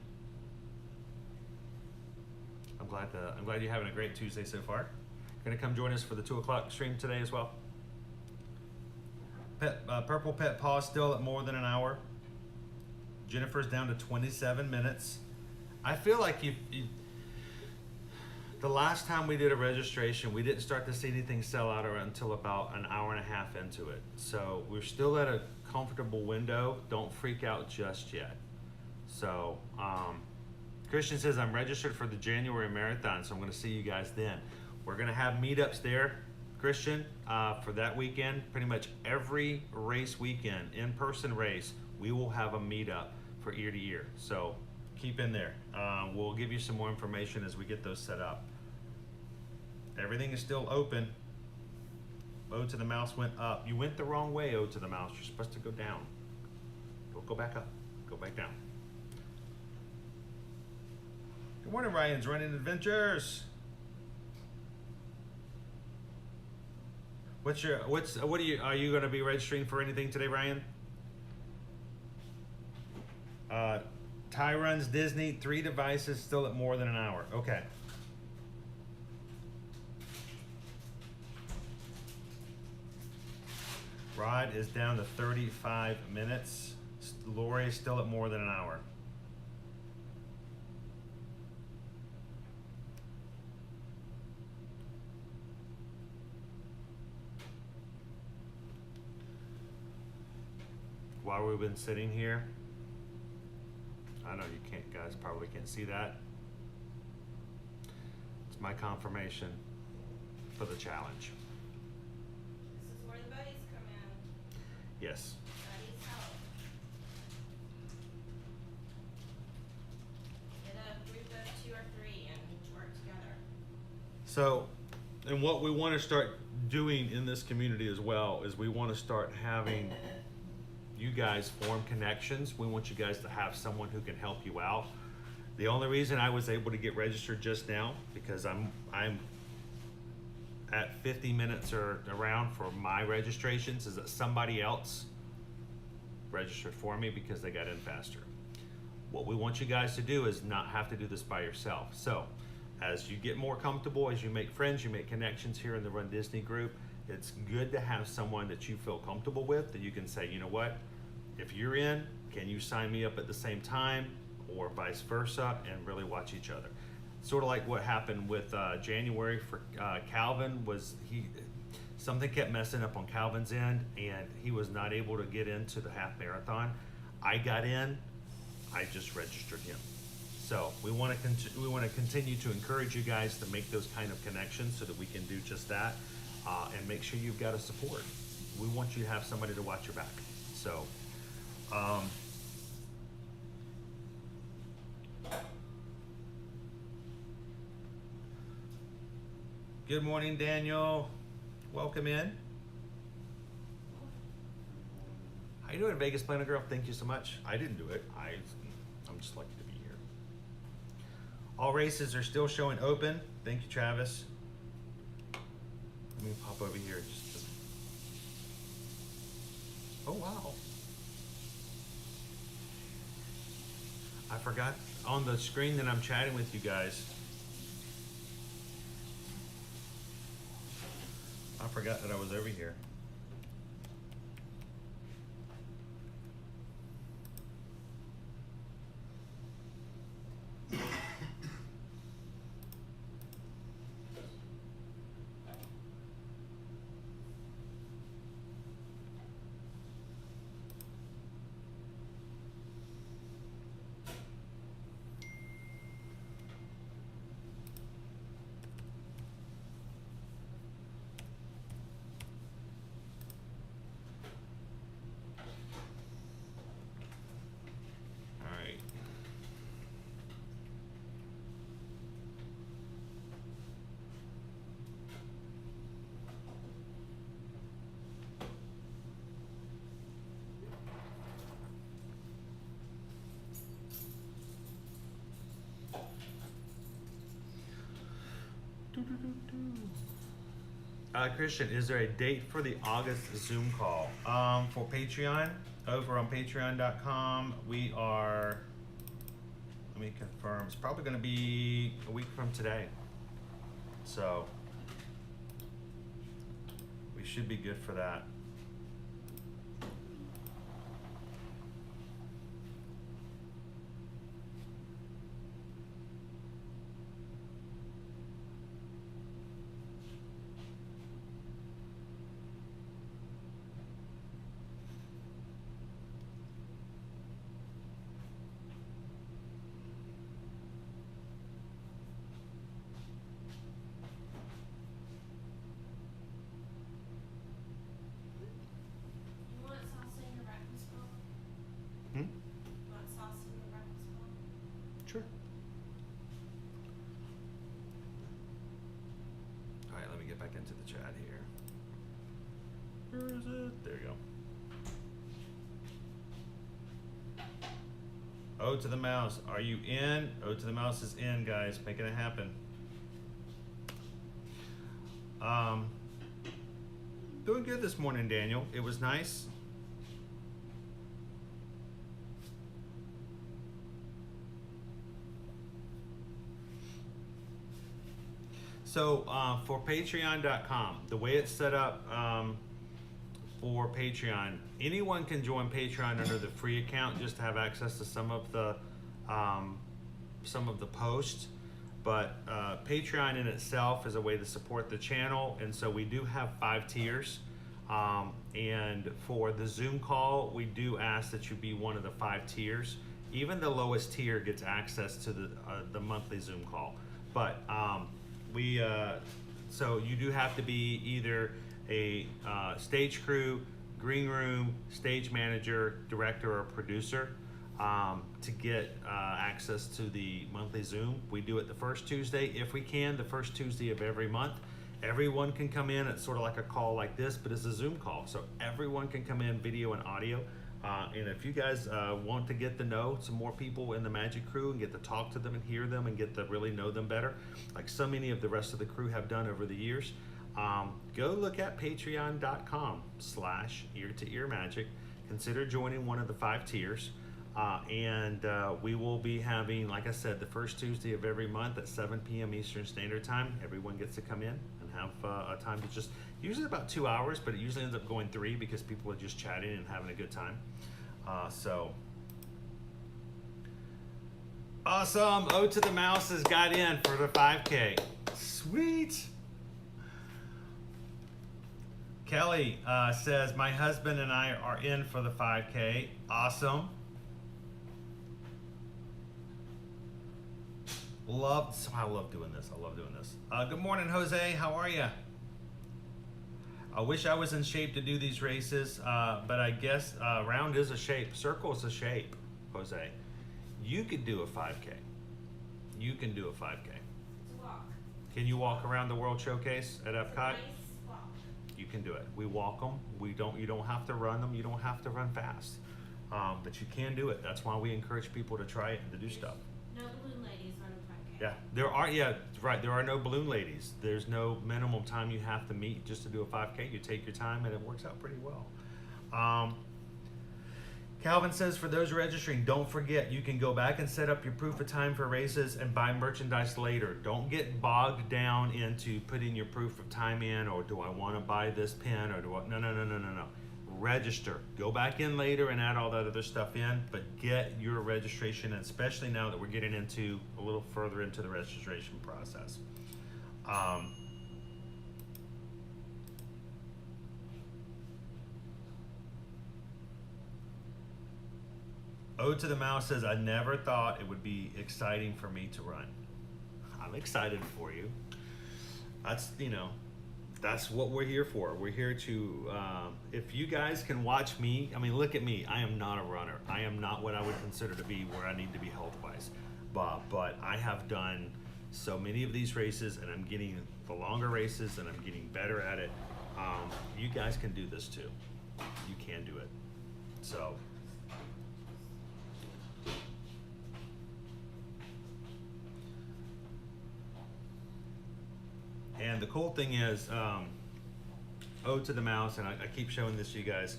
A: I'm glad you're having a great Tuesday so far. Gonna come join us for the 2 o'clock stream today as well. Purple Pet Paw still at more than an hour. Jennifer's down to 27 minutes. I feel like the last time we did a registration, we didn't start to see anything sell out until about an hour and a half into it. So we're still at a comfortable window. Don't freak out just yet. So Christian says, I'm registered for the January marathon, so I'm going to see you guys then. We're going to have meetups there, Christian, for that weekend. Pretty much every race weekend, in-person race, we will have a meetup for ear to ear. So keep in there. We'll give you some more information as we get those set up. Everything is still open. Ode to the Mouse went up. You went the wrong way, Ode to the Mouse. You're supposed to go down. Don't go back up. Go back down. Good morning, Ryan's Running Adventures. What are you going to be registering for anything today, Ryan? Ty runs Disney, 3 devices, still at more than an hour. Okay. Rod is down to 35 minutes. Lori is still at more than an hour. While we've been sitting here, I know you can't, guys probably can't see that. It's my confirmation for the challenge.
B: This is where the buddies come
A: Yes.
B: That needs help. Get a group of 2 or 3 and work together.
A: So, and what we want to start doing in this community as well is we want to start having you guys form connections. We want you guys to have someone who can help you out. The only reason I was able to get registered just now, because I'm at 50 minutes or around for my registrations, is that somebody else registered for me because they got in faster. What we want you guys to do is not have to do this by yourself. So as you get more comfortable, as you make friends, you make connections here in the Run Disney group, it's good to have someone that you feel comfortable with, that you can say, you know what, if you're in, can you sign me up at the same time, or vice versa, and really watch each other. Sort of like what happened with January for Calvin, was something kept messing up on Calvin's end, and he was not able to get into the half marathon. I got in, I just registered him. So we want to continue to encourage you guys to make those kind of connections so that we can do just that, and make sure you've got a support. We want you to have somebody to watch your back. So. Good morning, Daniel. Welcome in. How you doing, Vegas Planner Girl? Thank you so much. I didn't do it. I'm just lucky to be here. All races are still showing open. Thank you, Travis. Let me pop over here. Oh, wow. I forgot on the screen that I'm chatting with you guys. I forgot that I was over here. Christian, is there a date for the August Zoom call? For Patreon, over on patreon.com, we are, let me confirm, it's probably going to be a week from today. So, we should be good for that. Sure. All right, let me get back into the chat here. Where is it? There you go. Ode to the Mouse, are you in? Ode to the Mouse is in, guys, making it happen. Doing good this morning, Daniel. It was nice. So for patreon.com, the way it's set up for Patreon, anyone can join Patreon under the free account just to have access to some of the posts. But Patreon in itself is a way to support the channel, and so we do have 5 tiers. And for the Zoom call, we do ask that you be one of the 5 tiers. Even the lowest tier gets access to the monthly Zoom call. But so you do have to be either a stage crew, green room, stage manager, director, or producer to get access to the monthly Zoom. We do it the first Tuesday, if we can, the first Tuesday of every month. Everyone can come in. It's sort of like a call like this, but it's a Zoom call. So everyone can come in, video and audio. And if you guys want to get to know some more people in the Magic Crew and get to talk to them and hear them and get to really know them better, like so many of the rest of the crew have done over the years, go look at patreon.com/ear-to-ear-magic. Consider joining one of the 5 tiers. And we will be having, like I said, the first Tuesday of every month at 7 p.m. Eastern Standard Time. Everyone gets to come in and have a time to just, usually about 2 hours, but it usually ends up going 3 because people are just chatting and having a good time. So awesome. O to the Mouse has got in for the 5K. Sweet. Kelly says, my husband and I are in for the 5K. Awesome. I love doing this. I love doing this. Good morning, Jose. How are you? I wish I was in shape to do these races, but I guess round is a shape. Circle is a shape, Jose. You could do a 5K. You can do a 5K.
B: It's a walk.
A: Can you walk around the World Showcase at
B: It's a
A: Epcot?
B: nice walk.
A: You can do it. We walk them. You don't have to run them. You don't have to run fast. But you can do it. That's why we encourage people to try it and to do stuff.
B: No balloon ladies on a 5K.
A: Yeah, right. There are no balloon ladies. There's no minimum time you have to meet just to do a 5K. You take your time and it works out pretty well. Calvin says, for those registering, don't forget you can go back and set up your proof of time for races and buy merchandise later. Don't get bogged down into putting your proof of time in, or do I want to buy this pin, or do I, no. Register. Go back in later and add all that other stuff in, but get your registration, and especially now that we're getting into a little further into the registration process. O to the Mouse says, I never thought it would be exciting for me to run. I'm excited for you. That's what we're here for. We're here to, if you guys can watch me, I mean, look at me. I am not a runner. I am not what I would consider to be where I need to be health-wise. But I have done so many of these races, and I'm getting the longer races, and I'm getting better at it. You guys can do this too. You can do it. So. And the cool thing is, O to the Mouse, and I keep showing this to you guys,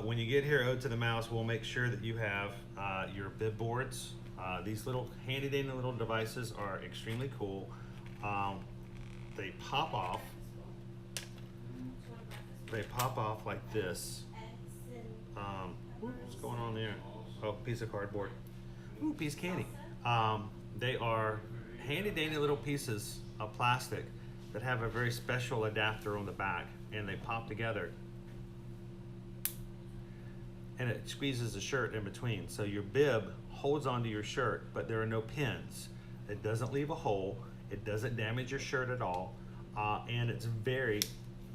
A: when you get here, O to the Mouse, we'll make sure that you have your bib boards. These little handy dandy little devices are extremely cool. They pop off. They pop off like this. What's going on there? Oh, piece of cardboard. Ooh, piece of candy. They are handy dandy little pieces of plastic that have a very special adapter on the back, and they pop together. And it squeezes the shirt in between. So your bib holds onto your shirt, but there are no pins. It doesn't leave a hole. It doesn't damage your shirt at all. And it's very,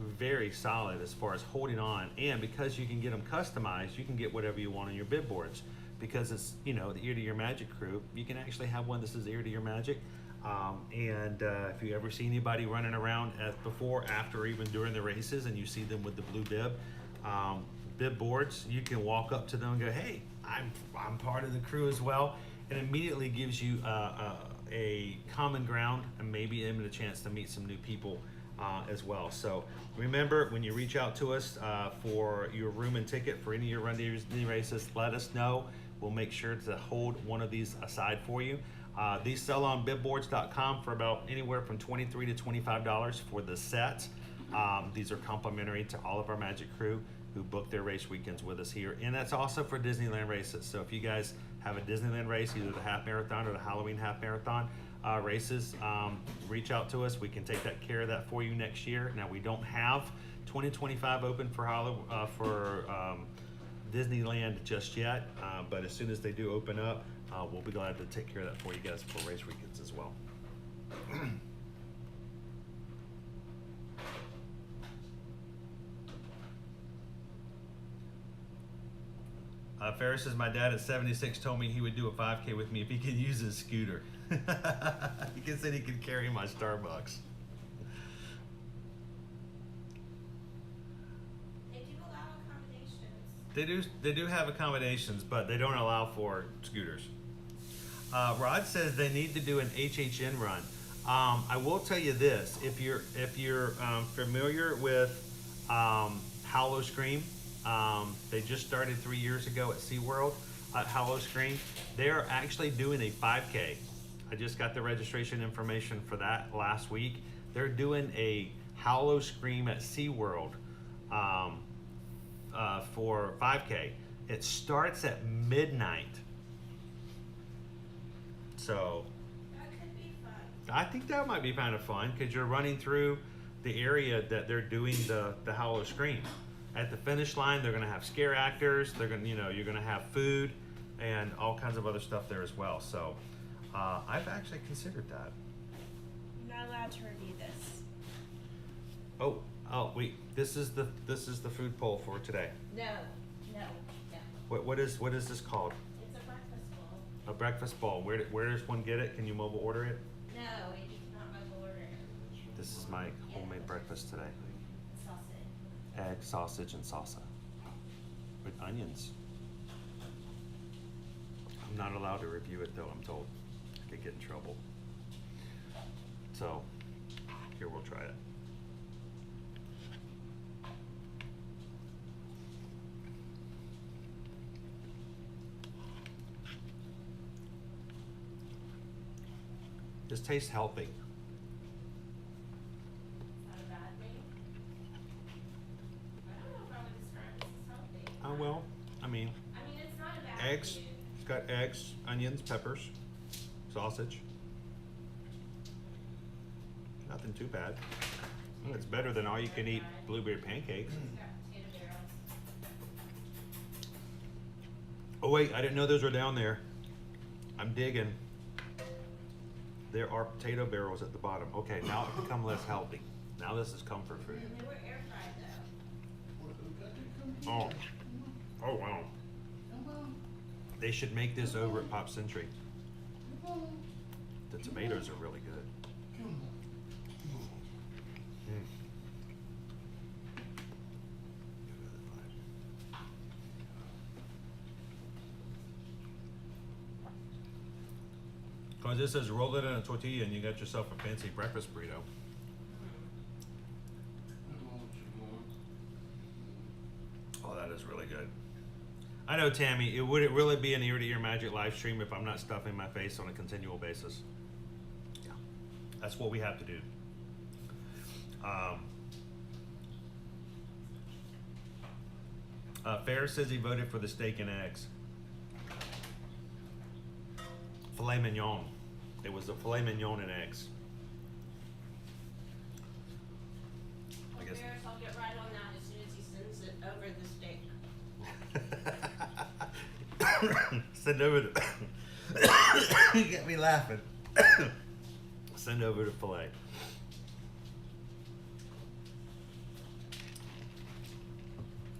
A: very solid as far as holding on. And because you can get them customized, you can get whatever you want on your bib boards. Because it's, the Ear to Your Magic crew, you can actually have one that says Ear to Your Magic. If you ever see anybody running around before, after, or even during the races, and you see them with the blue bib boards, you can walk up to them and go, hey, I'm part of the crew as well. It immediately gives you a common ground, and maybe even a chance to meet some new people as well. So remember, when you reach out to us for your room and ticket for any of your RunDisney races, let us know. We'll make sure to hold one of these aside for you. These sell on bibboards.com for about anywhere from $23 to $25 for the set. These are complimentary to all of our Magic crew who book their race weekends with us here. And that's also for Disneyland races. So if you guys have a Disneyland race, either the half marathon or the Halloween half marathon races, reach out to us. We can take care of that for you next year. Now, we don't have 2025 open for Disneyland just yet, but as soon as they do open up, we'll be glad to take care of that for you guys for race weekends as well. Ferris says, my dad at 76 told me he would do a 5K with me if he could use his scooter. He said he could carry my Starbucks.
B: They do allow accommodations.
A: They do have accommodations, but they don't allow for scooters. Rod says they need to do an HHN run. I will tell you this: if you're familiar with Hollow Scream, they just started 3 years ago at SeaWorld at Hollow Scream. They are actually doing a 5K. I just got the registration information for that last week. They're doing a Hollow Scream at SeaWorld for 5K. It starts at midnight. So
B: That could be fun.
A: I think that might be kind of fun because you're running through the area that they're doing the Hollow Scream. At the finish line, they're going to have scare actors. They're going, you're going to have food and all kinds of other stuff there as well. So I've actually considered that.
B: You're not allowed to review this.
A: Oh, wait. This is the food poll for today.
B: No.
A: What is this called?
B: It's a breakfast bowl.
A: A breakfast bowl. Where does one get it? Can you mobile order it?
B: No, it is not mobile order.
A: This is my homemade breakfast today.
B: Sausage.
A: Egg, sausage, and salsa with onions. I'm not allowed to review it though, I'm told. I could get in trouble. So, here, we'll try it. This tastes healthy.
B: Not a bad thing. I don't know if I would describe this as healthy.
A: Oh, well, I mean,
B: It's not a bad
A: eggs.
B: food.
A: It's got eggs, onions, peppers, sausage. Nothing too bad. Well, it's better than all you can eat blueberry pancakes.
B: It's got potato barrels.
A: Oh wait, I didn't know those were down there. I'm digging. There are potato barrels at the bottom. Okay, now it's become less healthy. Now this is comfort food.
B: And they were air fried though.
A: Oh wow. They should make this over at Pop Century. The tomatoes are really good. Cause this says roll it in a tortilla and you got yourself a fancy breakfast burrito. Oh, that is really good. I know, Tammy, would it really be an ear-to-ear magic live stream if I'm not stuffing my face on a continual basis? Yeah, that's what we have to do. Ferris says he voted for the steak and eggs. Filet mignon. It was a filet mignon and eggs. I guess.
B: Ferris, I'll get right on that as soon as he sends it over the steak.
A: Send over to. You get me laughing. Send over to filet.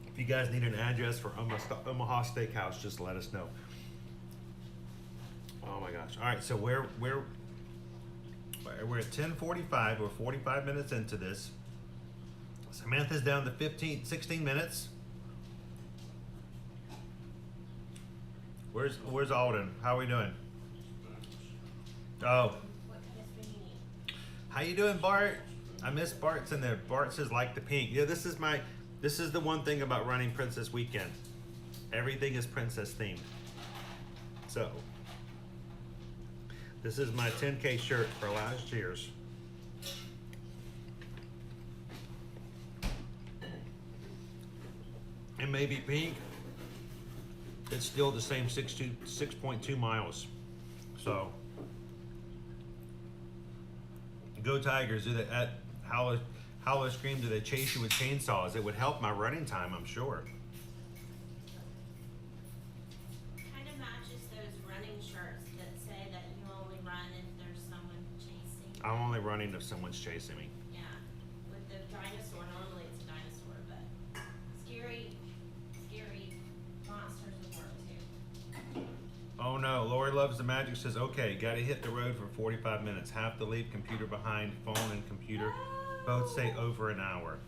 A: If you guys need an address for Omaha Steakhouse, just let us know. Oh my gosh! All right, so we're at 10:45. We're 45 minutes into this. Samantha's down to 16 minutes. Where's Alden? How are we doing? Oh,
B: What kind of spoon you need?
A: how you doing, Bart? I miss Bart's in there. Bart says like the pink. Yeah, this is the one thing about running Princess Weekend. Everything is princess themed. So, this is my 10K shirt for last year's. It may be pink. It's still the same 6.2 miles. So, go Tigers. At Hollow Scream, do they chase you with chainsaws? It would help my running time, I'm sure.
B: Kind of matches those running shirts that say that you only run if there's someone chasing.
A: I'm only running if someone's chasing me.
B: Yeah, with the dinosaur, normally it's a dinosaur, but scary monsters would work
A: Oh no, Lori Loves the Magic says, okay, gotta hit the road for 45 minutes. Have to leave computer behind, phone and computer. Both say over an hour.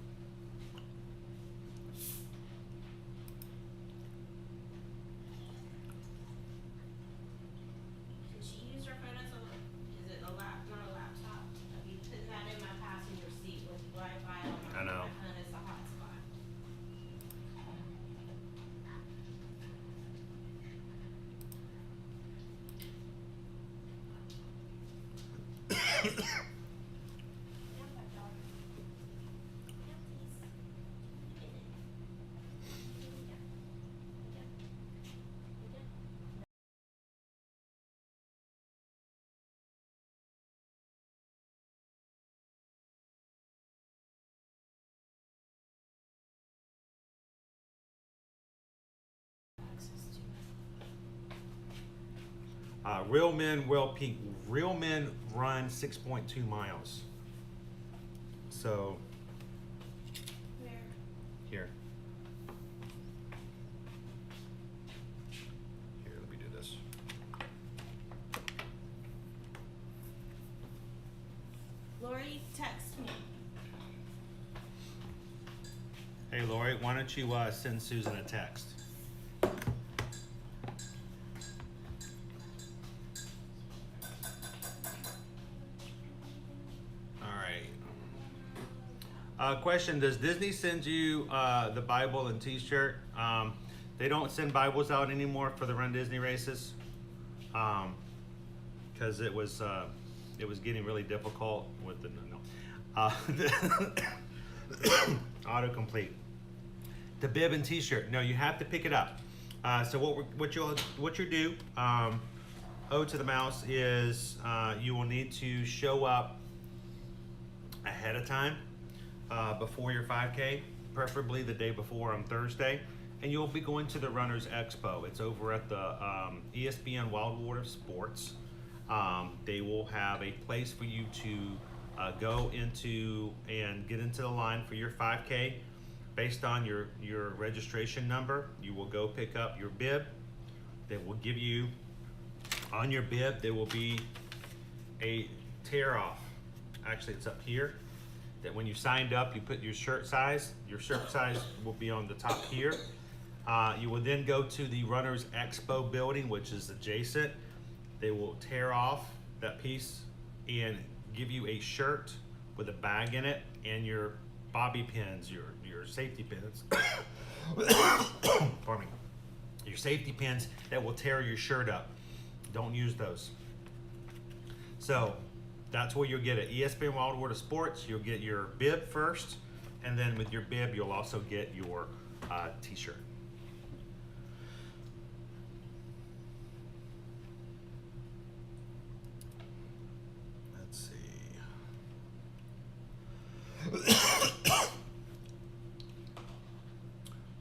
B: Can she use her phone as is it a not a laptop? I've been putting that in my passenger seat with Wi-Fi on
A: I know.
B: my phone as a hotspot.
A: Real men run 6.2 miles. So
B: Where?
A: here. Here, let me do this.
B: Lori, text me.
A: Hey Lori, why don't you send Susan a text? Question, does Disney send you the Bible and t-shirt? They don't send Bibles out anymore for the Run Disney races because it was getting really difficult with the autocomplete. The bib and t-shirt, no, you have to pick it up. So what you do, O to the mouse, is you will need to show up ahead of time. Before your 5K, preferably the day before on Thursday, and you'll be going to the Runners Expo. It's over at the ESPN Wildwater Sports. They will have a place for you to go into and get into the line for your 5K. Based on your registration number, you will go pick up your bib. They will give you, on your bib, there will be a tear off. Actually, it's up here. That when you signed up, you put your shirt size. Your shirt size will be on the top here. You will then go to the Runners Expo building, which is adjacent. They will tear off that piece and give you a shirt with a bag in it and your bobby pins, your safety pins. Pardon me. Your safety pins that will tear your shirt up. Don't use those. So that's where you'll get it. ESPN Wildwater Sports, you'll get your bib first, and then with your bib, you'll also get your t-shirt. Let's see.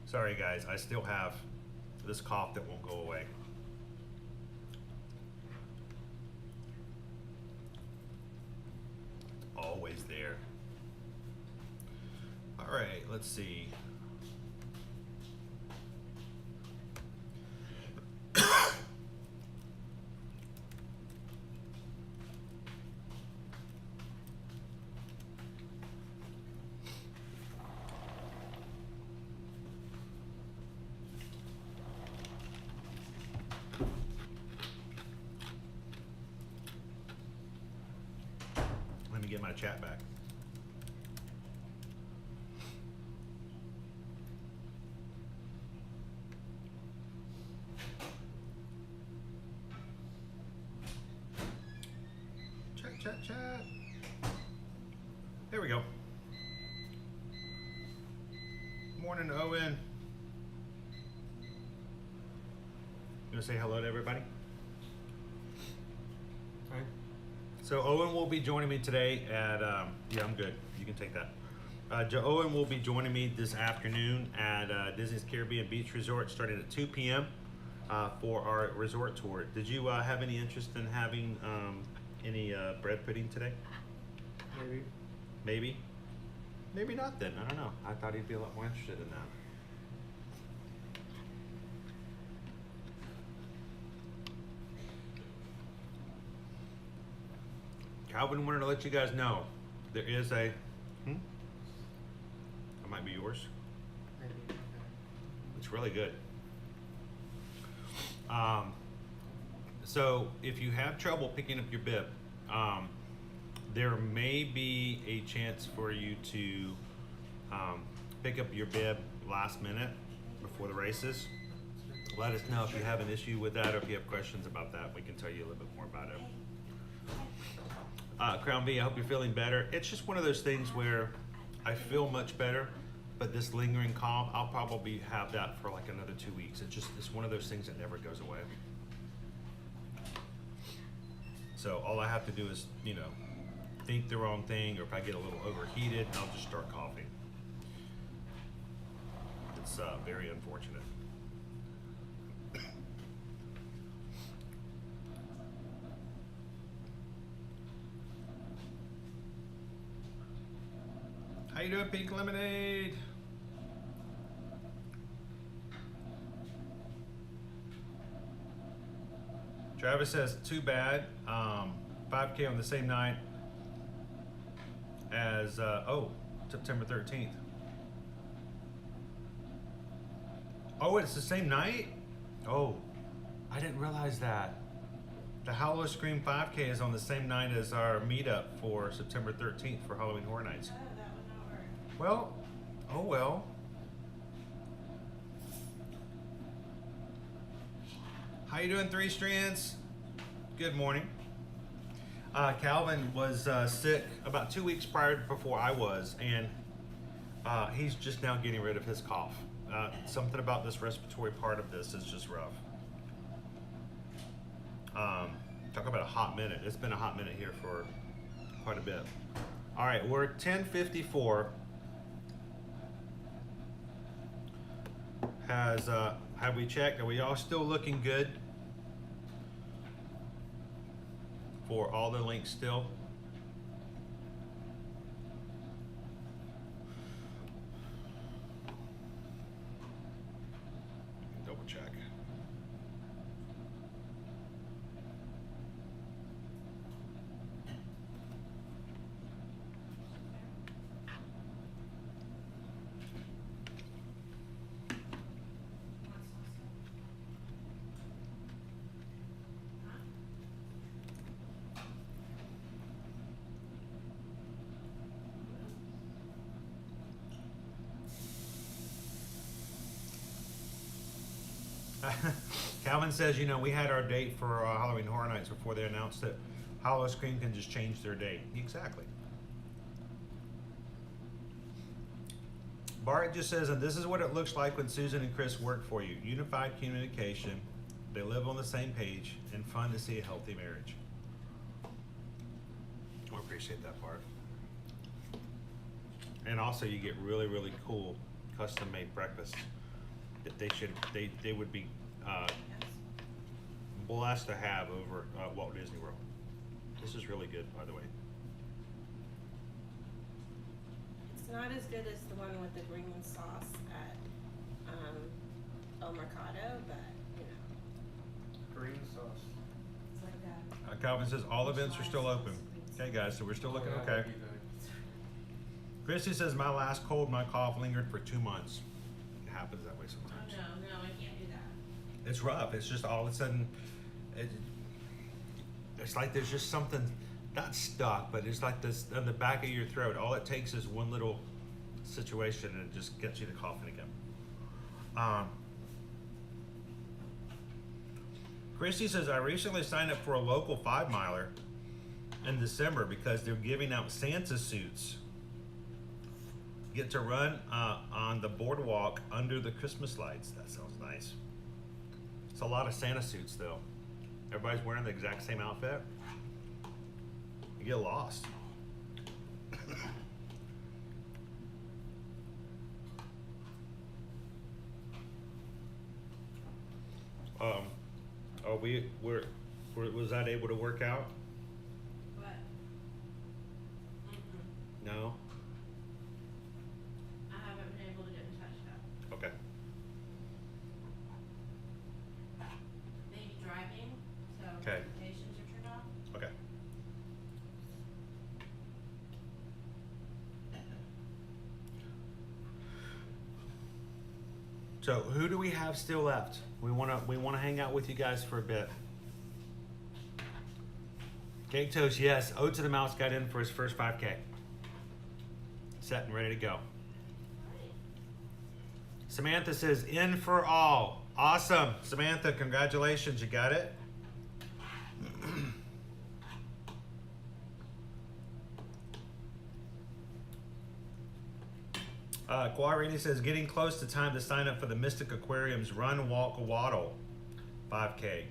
A: Sorry guys, I still have this cough that won't go away. Always there. All right, let's see. Let me get my chat back. Chat. There we go. Morning, Owen. You want to say hello to everybody? Hi. So Owen will be joining me today at, yeah, I'm good. You can take that. Owen will be joining me this afternoon at Disney's Caribbean Beach Resort starting at 2 p.m. For our resort tour. Did you have any interest in having any bread pudding today?
C: Maybe.
A: Maybe? Maybe not then. I don't know. I thought he'd be a lot more interested in that. Calvin wanted to let you guys know there is a. That might be yours.
C: Maybe. Okay.
A: It's really good. So if you have trouble picking up your bib, there may be a chance for you to pick up your bib last minute before the races. Let us know if you have an issue with that or if you have questions about that. We can tell you a little bit more about it. Crown V, I hope you're feeling better. It's just one of those things where I feel much better, but this lingering cough, I'll probably have that for like another 2 weeks. It's one of those things that never goes away. So all I have to do is, think the wrong thing, or if I get a little overheated, I'll just start coughing. It's very unfortunate. How you doing, Pink Lemonade? Travis says, too bad. 5K on the same night as, September 13th. Oh, it's the same night? Oh, I didn't realize that. The Hollow Scream 5K is on the same night as our meetup for September 13th for Halloween Horror Nights.
B: Oh, that would not work.
A: Well, oh well. How you doing, Three Strands? Good morning. Calvin was sick about 2 weeks before I was, and he's just now getting rid of his cough. Something about this respiratory part of this is just rough. Talk about a hot minute. It's been a hot minute here for quite a bit. All right, we're at 10:54. Have we checked? Are we all still looking good for all the links still? Double check. Calvin says, we had our date for Halloween Horror Nights before they announced that Hollow Scream can just change their date. Exactly. Bart just says, and this is what it looks like when Susan and Chris work for you. Unified communication. They live on the same page, and fun to see a healthy marriage. I appreciate that, Bart. And also, you get really, really cool custom-made breakfasts that they would be blessed to have over Walt Disney World. This is really good, by the way.
B: It's not as good as the one with the green sauce at El Mercado, but
C: Green sauce.
B: it's like that.
A: Calvin says all events are still open. Okay, guys, so we're still looking okay. Christy says, my last cold, my cough lingered for 2 months. It happens that way sometimes.
B: Oh, no, I can't do that.
A: It's rough. It's just all of a sudden, it's like there's just something, not stuck, but it's like this on the back of your throat. All it takes is one little situation and it just gets you to coughing again. Christy says, I recently signed up for a local 5-miler in December because they're giving out Santa suits. Get to run on the boardwalk under the Christmas lights. That sounds nice. It's a lot of Santa suits though. Everybody's wearing the exact same outfit. You get lost. Was that able to work out?
B: What?
A: No?
B: I haven't been able to get in touch yet.
A: Okay.
B: Maybe driving, so
A: Okay.
B: notifications are turned off.
A: Okay. So who do we have still left? We wanna hang out with you guys for a bit. Cake Toast, yes. Ode to the Mouse got in for his first 5K. Set and ready to go. Samantha says, in for all. Awesome. Samantha, congratulations. You got it? Guarini says, getting close to time to sign up for the Mystic Aquarium's Run, Walk, Waddle 5K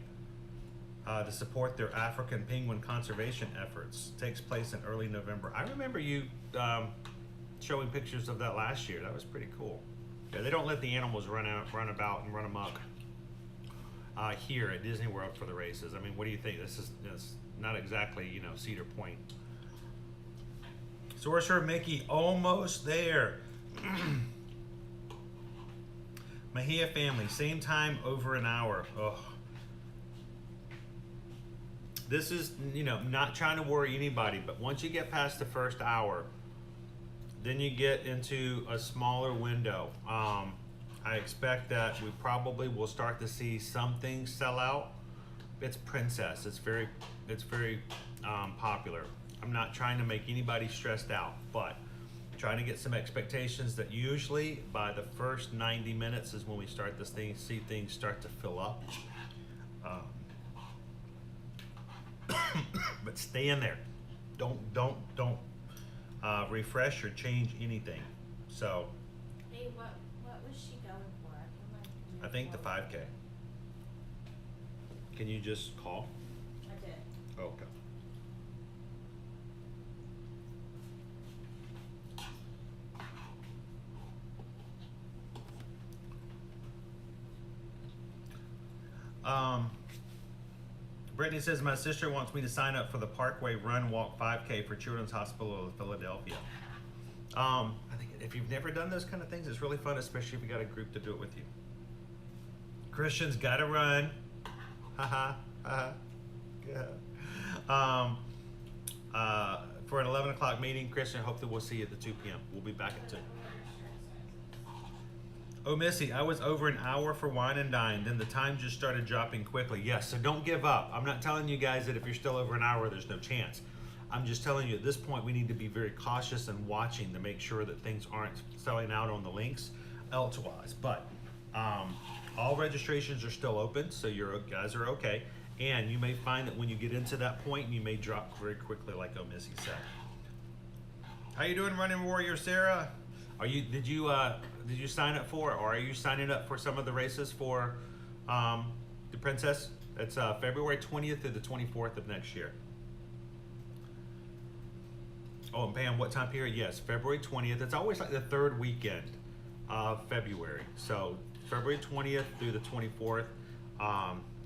A: to support their African penguin conservation efforts. Takes place in early November. I remember you showing pictures of that last year. That was pretty cool. Yeah, they don't let the animals run about and run amok here at Disney World for the races. I mean, what do you think? This is not exactly, you know, Cedar Point. Sorcerer Mickey, almost there. Mejia family, same time, over an hour. Ugh. This is, you know, not trying to worry anybody, but once you get past the first hour, then you get into a smaller window. I expect that we probably will start to see some things sell out. It's Princess. It's very popular. I'm not trying to make anybody stressed out, but trying to get some expectations that usually by the first 90 minutes is when we start this thing, see things start to fill up. But stay in there. Don't refresh or change anything. So
B: Hey, what was she going for?
A: I think the 5K. Can you just call?
B: I did.
A: Okay. Brittany says, my sister wants me to sign up for the Parkway Run Walk 5K for Children's Hospital of Philadelphia. I think if you've never done those kind of things, it's really fun, especially if you got a group to do it with you. Christian's gotta run. Haha. Yeah. For an 11 o'clock meeting, Christian, hopefully we'll see you at the 2 p.m. We'll be back at 2. Oh, Missy, I was over an hour for wine and dine, then the time just started dropping quickly. Yes, so don't give up. I'm not telling you guys that if you're still over an hour, there's no chance. I'm just telling you at this point, we need to be very cautious and watching to make sure that things aren't selling out on the links elsewise. But all registrations are still open, so you guys are okay. And you may find that when you get into that point, you may drop very quickly, like Oh Missy said. How you doing, Running Warrior Sarah? Did you sign up for, or are you signing up for some of the races for the Princess? It's February 20th through the 24th of next year. Oh, and Pam, what time period? Yes, February 20th. It's always like the third weekend of February. So February 20th through the 24th.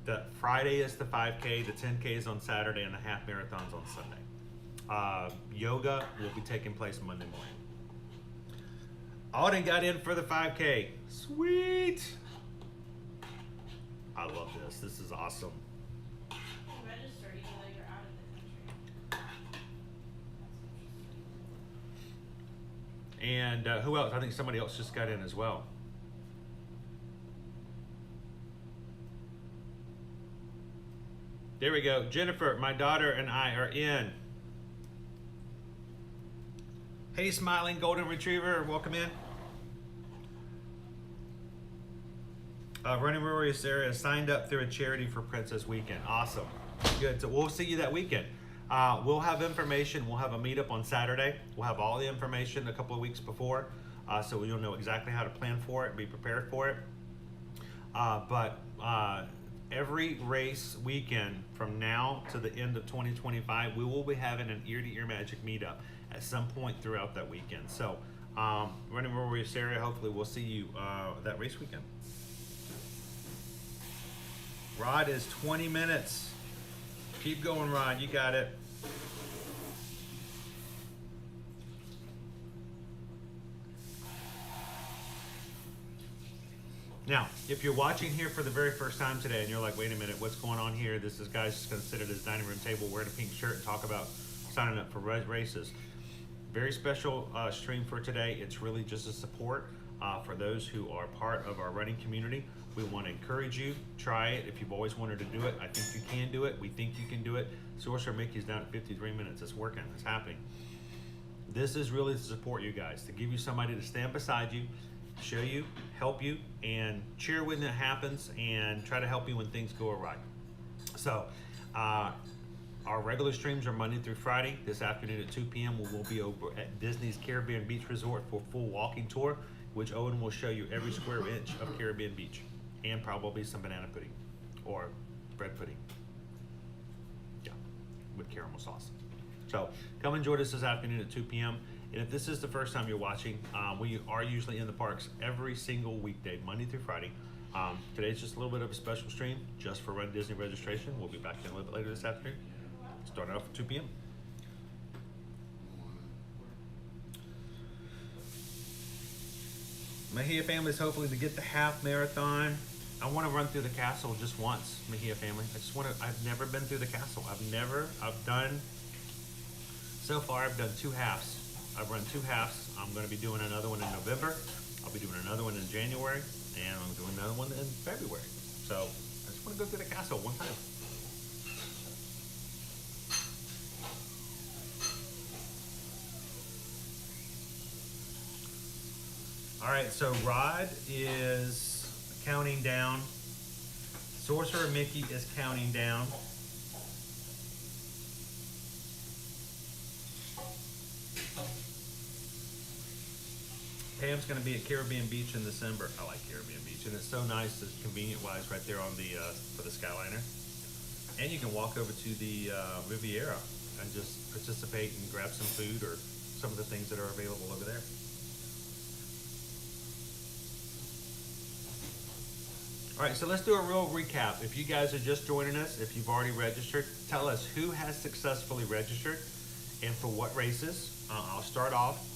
A: The Friday is the 5K, the 10K is on Saturday, and the half marathon's on Sunday. Yoga will be taking place Monday morning. Alden got in for the 5K. Sweet. I love this. This is awesome.
B: You can register even though you're out of the country.
A: And who else? I think somebody else just got in as well. There we go. Jennifer, my daughter and I are in. Hey, smiling golden retriever, welcome in. Running Warriors area signed up through a charity for Princess Weekend. Awesome. Good. So we'll see you that weekend. We'll have information. We'll have a meetup on Saturday. We'll have all the information a couple of weeks before, so you'll know exactly how to plan for it and be prepared for it. But every race weekend from now to the end of 2025, we will be having an ear-to-ear magic meetup at some point throughout that weekend. So Running Warriors area, hopefully we'll see you that race weekend. Rod is 20 minutes. Keep going, Rod. You got it. Now, if you're watching here for the very first time today and you're like, wait a minute, what's going on here? This is guys just gonna sit at his dining room table, wearing a pink shirt and talk about signing up for races. Very special stream for today. It's really just a support. For those who are part of our running community, we want to encourage you, try it. If you've always wanted to do it, I think you can do it. We think you can do it. Sorcerer Mickey's down at 53 minutes. It's working, it's happening. This is really to support you guys, to give you somebody to stand beside you, show you, help you, and cheer when it happens, and try to help you when things go awry. So, our regular streams are Monday through Friday. This afternoon at 2 p.m. we will be over at Disney's Caribbean Beach Resort for a full walking tour, which Owen will show you every square inch of Caribbean Beach, and probably some banana pudding or bread pudding. Yeah, with caramel sauce. So come and join us this afternoon at 2 p.m. And if this is the first time you're watching, we are usually in the parks every single weekday, Monday through Friday. Today's just a little bit of a special stream just for Run Disney registration. We'll be back in a little bit later this afternoon. Starting off at 2 p.m. Mejia family is hopefully to get the half marathon. I want to run through the castle just once, Mejia family. I've never been through the castle. So far I've done 2 halves. I've run 2 halves. I'm going to be doing another one in November. I'll be doing another one in January, and I'm doing another one in February. So I just want to go through the castle one time. All right, so Rod is counting down. Sorcerer Mickey is counting down. Pam's going to be at Caribbean Beach in December. I like Caribbean Beach, and it's so nice, it's convenient-wise, right there on the for the Skyliner. And you can walk over to the Riviera and just participate and grab some food or some of the things that are available over there. All right, so let's do a real recap. If you guys are just joining us, if you've already registered, tell us who has successfully registered and for what races. I'll start off.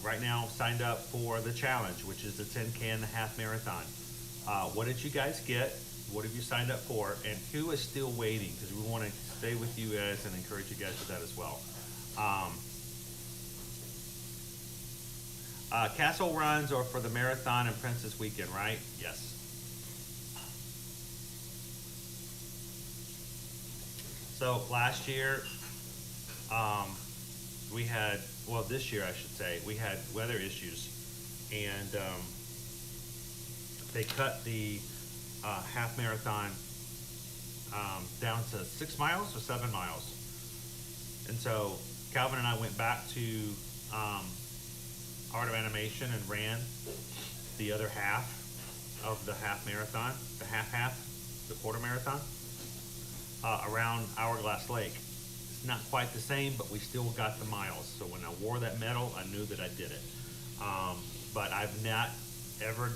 A: Right now signed up for the challenge, which is the 10K and the half marathon. What did you guys get? What have you signed up for? And who is still waiting? Because we want to stay with you guys and encourage you guys with that as well. Castle runs are for the marathon and Princess Weekend, right? Yes. So last year, we had, well, this year I should say, we had weather issues, and they cut the half marathon down to 6 miles or 7 miles. And so Calvin and I went back to Art of Animation and ran the other half of the half marathon, the quarter marathon, around Hourglass Lake. It's not quite the same, but we still got the miles. So when I wore that medal, I knew that I did it. But I've not ever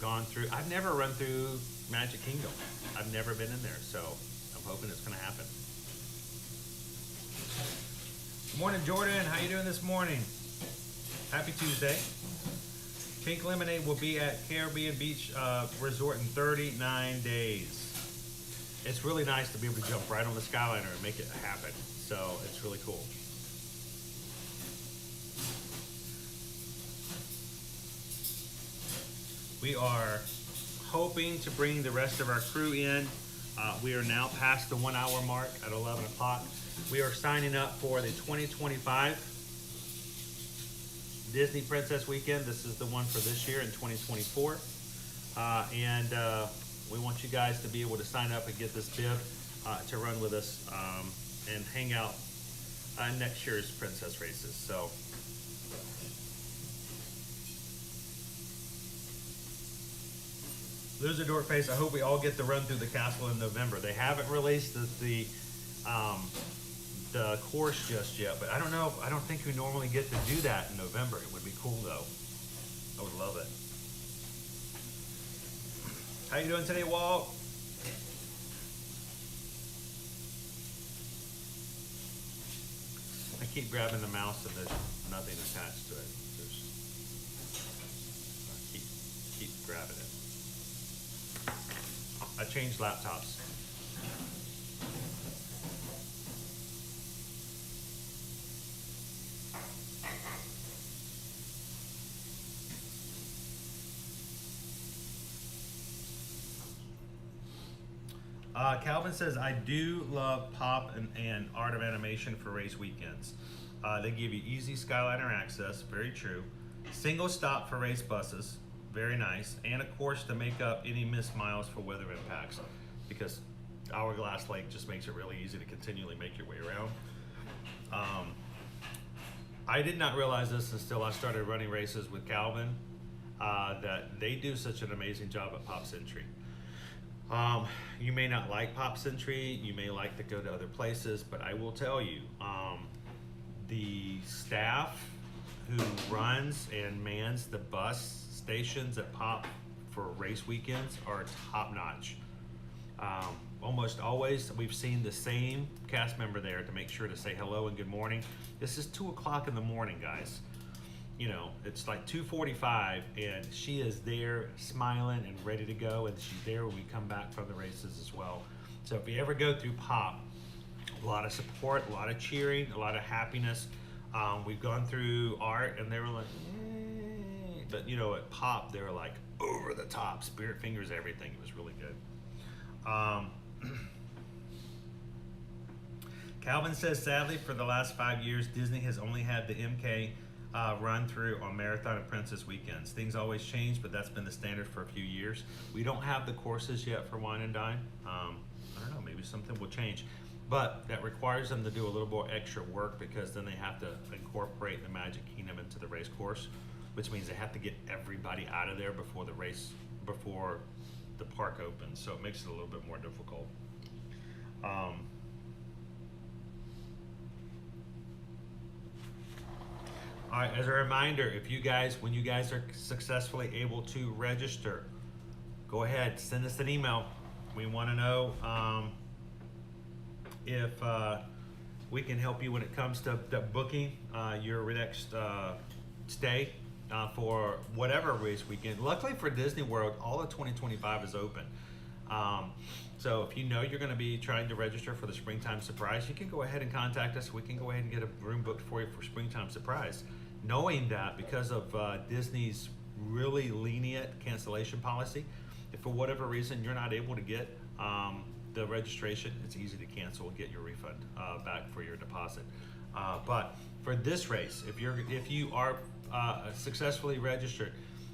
A: I've never run through Magic Kingdom. I've never been in there, so I'm hoping it's gonna happen. Good morning, Jordan. How you doing this morning? Happy Tuesday. Pink Lemonade will be at Caribbean Beach Resort in 39 days. It's really nice to be able to jump right on the Skyliner and make it happen. So it's really cool. We are hoping to bring the rest of our crew in. We are now past the 1 hour mark at 11 o'clock. We are signing up for the 2025 Disney Princess Weekend. This is the one for this year in 2024. We want you guys to be able to sign up and get this bib to run with us and hang out next year's Princess races. So Loser Dork Face, I hope we all get to run through the castle in November. They haven't released the course just yet, but I don't know. I don't think we normally get to do that in November. It would be cool though. I would love it. How you doing today, Walt? I keep grabbing the mouse and there's nothing attached to it. Keep grabbing it. I changed laptops. Calvin says, I do love pop and art of animation for race weekends. They give you easy Skyliner access, very true. Single stop for race buses, very nice. And of course to make up any missed miles for weather impacts, because Hourglass Lake just makes it really easy to continually make your way around. I did not realize this until I started running races with Calvin, that they do such an amazing job at Pop Century. You may not like Pop Century, you may like to go to other places, but I will tell you, the staff who runs and mans the bus stations at Pop for race weekends are top notch. Almost always we've seen the same cast member there to make sure to say hello and good morning. This is 2 o'clock in the morning, guys. You know, it's like 2:45 and she is there smiling and ready to go, and she's there when we come back from the races as well. So if you ever go through Pop, a lot of support, a lot of cheering, a lot of happiness. We've gone through art and they were like, but you know, at Pop, they were like over the top, spirit fingers, everything. It was really good. Calvin says, sadly, for the last 5 years, Disney has only had the MK run through on Marathon and Princess weekends. Things always change, but that's been the standard for a few years. We don't have the courses yet for Wine and Dine. I don't know, maybe something will change. But that requires them to do a little more extra work, because then they have to incorporate the Magic Kingdom into the race course, which means they have to get everybody out of there before the race, before the park opens. So it makes it a little bit more difficult. All right, as a reminder, if you guys, when you guys are successfully able to register, go ahead, send us an email. We want to know if we can help you when it comes to booking your next stay for whatever race weekend. Luckily for Disney World, all of 2025 is open. So if you know you're going to be trying to register for the Springtime Surprise, you can go ahead and contact us. We can go ahead and get a room booked for you for Springtime Surprise. Knowing that because of Disney's really lenient cancellation policy, if for whatever reason you're not able to get the registration, it's easy to cancel and get your refund back for your deposit. But for this race, if you are successfully registered,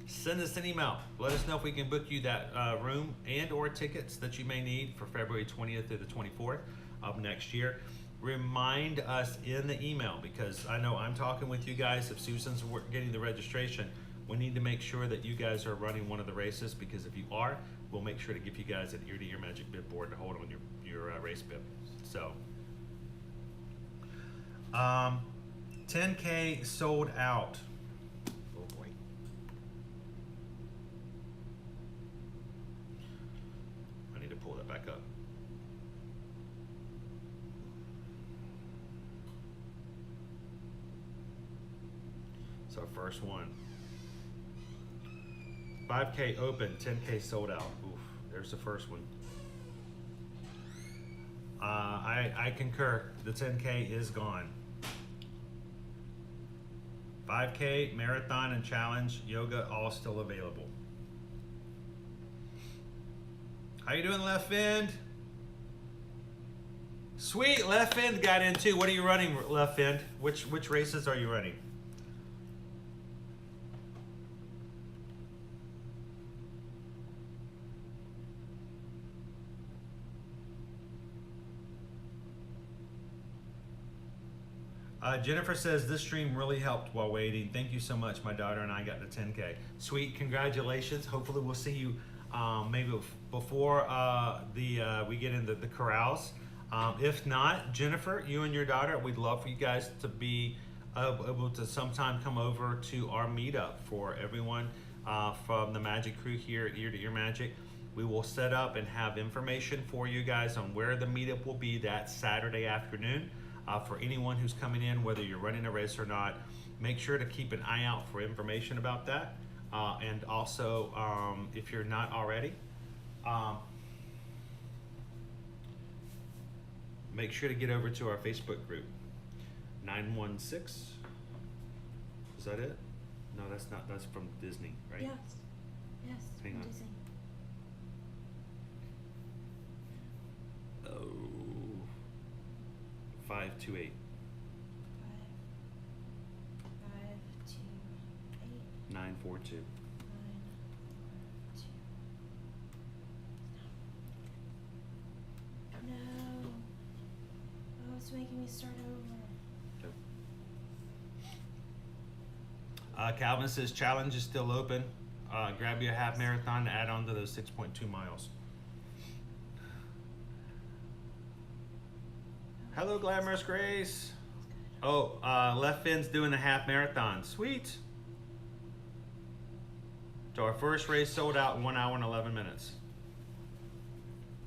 A: send us an email. Let us know if we can book you that room and or tickets that you may need for February 20th through the 24th of next year. Remind us in the email, because I know I'm talking with you guys. If Susan's getting the registration, we need to make sure that you guys are running one of the races, because if you are, we'll make sure to give you guys an ear-to-ear magic bib board to hold on your race bib. So 10K sold out. Oh boy. I need to pull that back up. So first one. 5K open, 10K sold out. Oof, there's the first one. I concur. The 10K is gone. 5K, marathon, and challenge yoga all still available. How you doing, Left End? Sweet, Left End got in too. What are you running, Left End? Which races are you running? Jennifer says, this stream really helped while waiting. Thank you so much. My daughter and I got the 10K. Sweet, congratulations. Hopefully we'll see you maybe before we get into the corrals. If not, Jennifer, you and your daughter, we'd love for you guys to be able to sometime come over to our meetup for everyone from the Magic crew here at Ear to Ear Magic. We will set up and have information for you guys on where the meetup will be that Saturday afternoon. For anyone who's coming in, whether you're running a race or not, make sure to keep an eye out for information about that. And also, if you're not already, make sure to get over to our Facebook group, 916. Is that it? No, that's not. That's from Disney, right?
B: Yes,
A: Hang on.
B: Disney.
A: 528.
B: 5528
A: 942.
B: 942. No. Oh, it's making me start over.
A: Calvin says challenge is still open. Grab you a half marathon to add on to those 6.2 miles. Hello, Glamorous Grace. Oh, Left Fin's doing the half marathon. Sweet. So our first race sold out in 1 hour and 11 minutes.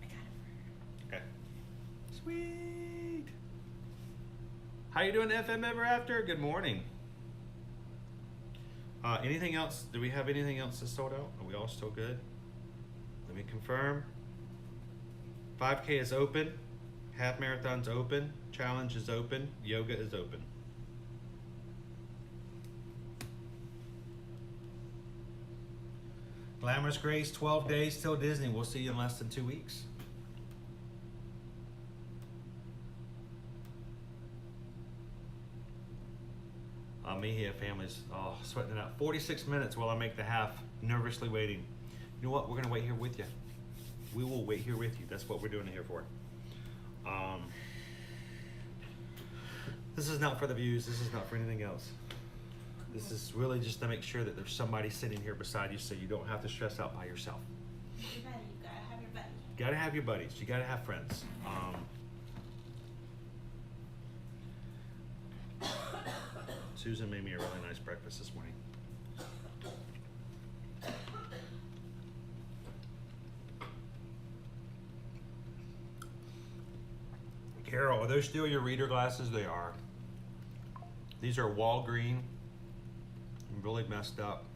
B: I got it for her.
A: Okay. Sweet. How you doing, FM Ever After? Good morning. Anything else? Do we have anything else that's sold out? Are we all still good? Let me confirm. 5K is open. Half marathon's open. Challenge is open. Yoga is open. Glamorous Grace, 12 days till Disney. We'll see you in less than 2 weeks. Mejia family's sweating it out. 46 minutes while I make the half, nervously waiting. You know what? We're gonna wait here with you. We will wait here with you. That's what we're doing it here for. This is not for the views. This is not for anything else. This is really just to make sure that there's somebody sitting here beside you so you don't have to stress out by yourself.
B: Your buddy, you gotta have your buddy.
A: You gotta have your buddies. You gotta have friends. Susan made me a really nice breakfast this morning. Carol, are those still your reader glasses? They are. These are Walgreen. I'm really messed up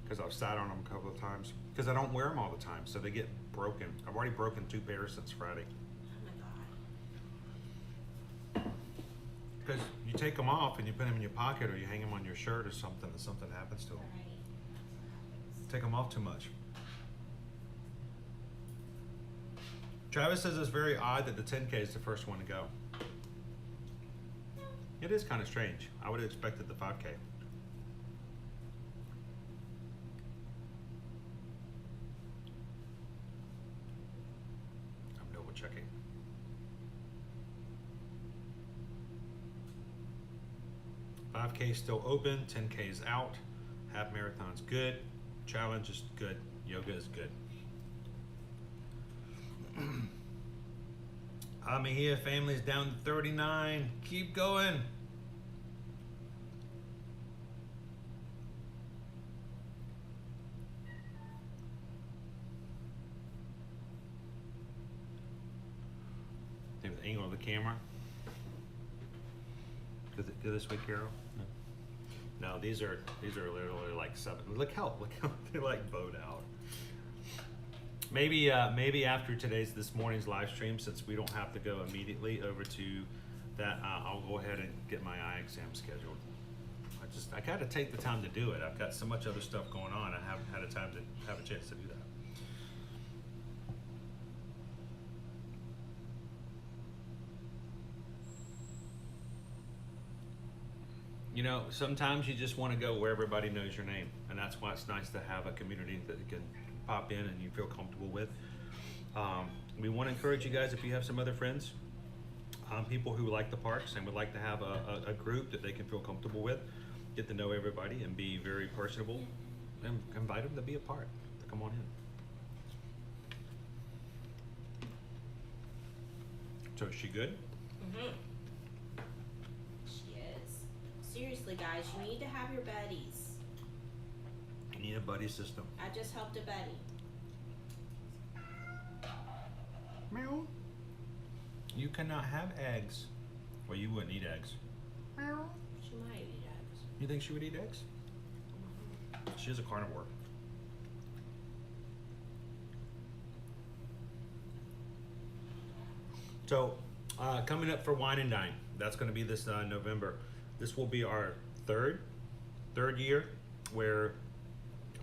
A: because I've sat on them a couple of times because I don't wear them all the time, so they get broken. I've already broken 2 pairs since Friday.
B: Oh my god.
A: Because you take them off and you put them in your pocket or you hang them on your shirt or something and something happens to them.
B: Right. That's what happens.
A: Take them off too much. Travis says it's very odd that the 10K is the first one to go. It is kind of strange. I would have expected the 5K. I'm double checking. $5K is still open, 10K is out, half marathon's good, challenge is good, yoga is good. Mejia family's down to 39. Keep going. I think the angle of the camera. Go this way, Carol. No, these are literally like 7. Look how they like bowed out. Maybe after this morning's live stream, since we don't have to go immediately over to that, I'll go ahead and get my eye exam scheduled. I got to take the time to do it. I've got so much other stuff going on. I haven't had a time to have a chance to do that. You know, sometimes you just want to go where everybody knows your name, and that's why it's nice to have a community that you can pop in and you feel comfortable with. We want to encourage you guys, if you have some other friends, people who like the parks and would like to have a group that they can feel comfortable with, get to know everybody and be very personable, and invite them to be a part, to come on in. So is she good?
B: Mm-hmm. She is. Seriously, guys, you need to have your buddies.
A: You need a buddy system.
B: I just helped a buddy.
A: Meow. You cannot have eggs. Well, you wouldn't eat eggs. Meow.
B: She might eat eggs.
A: You think she would eat eggs? She is a carnivore. So, coming up for Wine and Dine, that's going to be this November. This will be our third year where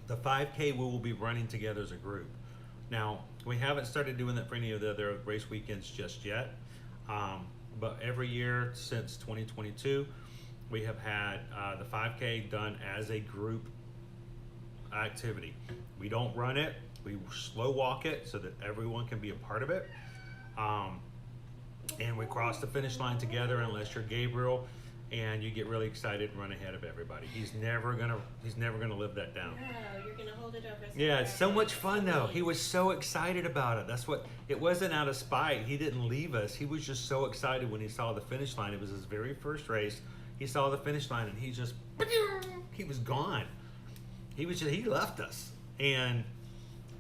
A: the 5K we will be running together as a group. Now, we haven't started doing that for any of the other race weekends just yet. but every year since 2022, we have had the 5K done as a group activity. We don't run it, we slow walk it so that everyone can be a part of it. And we cross the finish line together unless you're Gabriel and you get really excited and run ahead of everybody. He's never gonna live that down.
B: No, you're gonna hold it over his
A: Yeah,
B: head
A: it's so
B: forever.
A: much fun though. He was so excited about it. That's what, it wasn't out of spite. He didn't leave us. He was just so excited when he saw the finish line. It was his very first race. He saw the finish line and he just, he was gone. He left us. And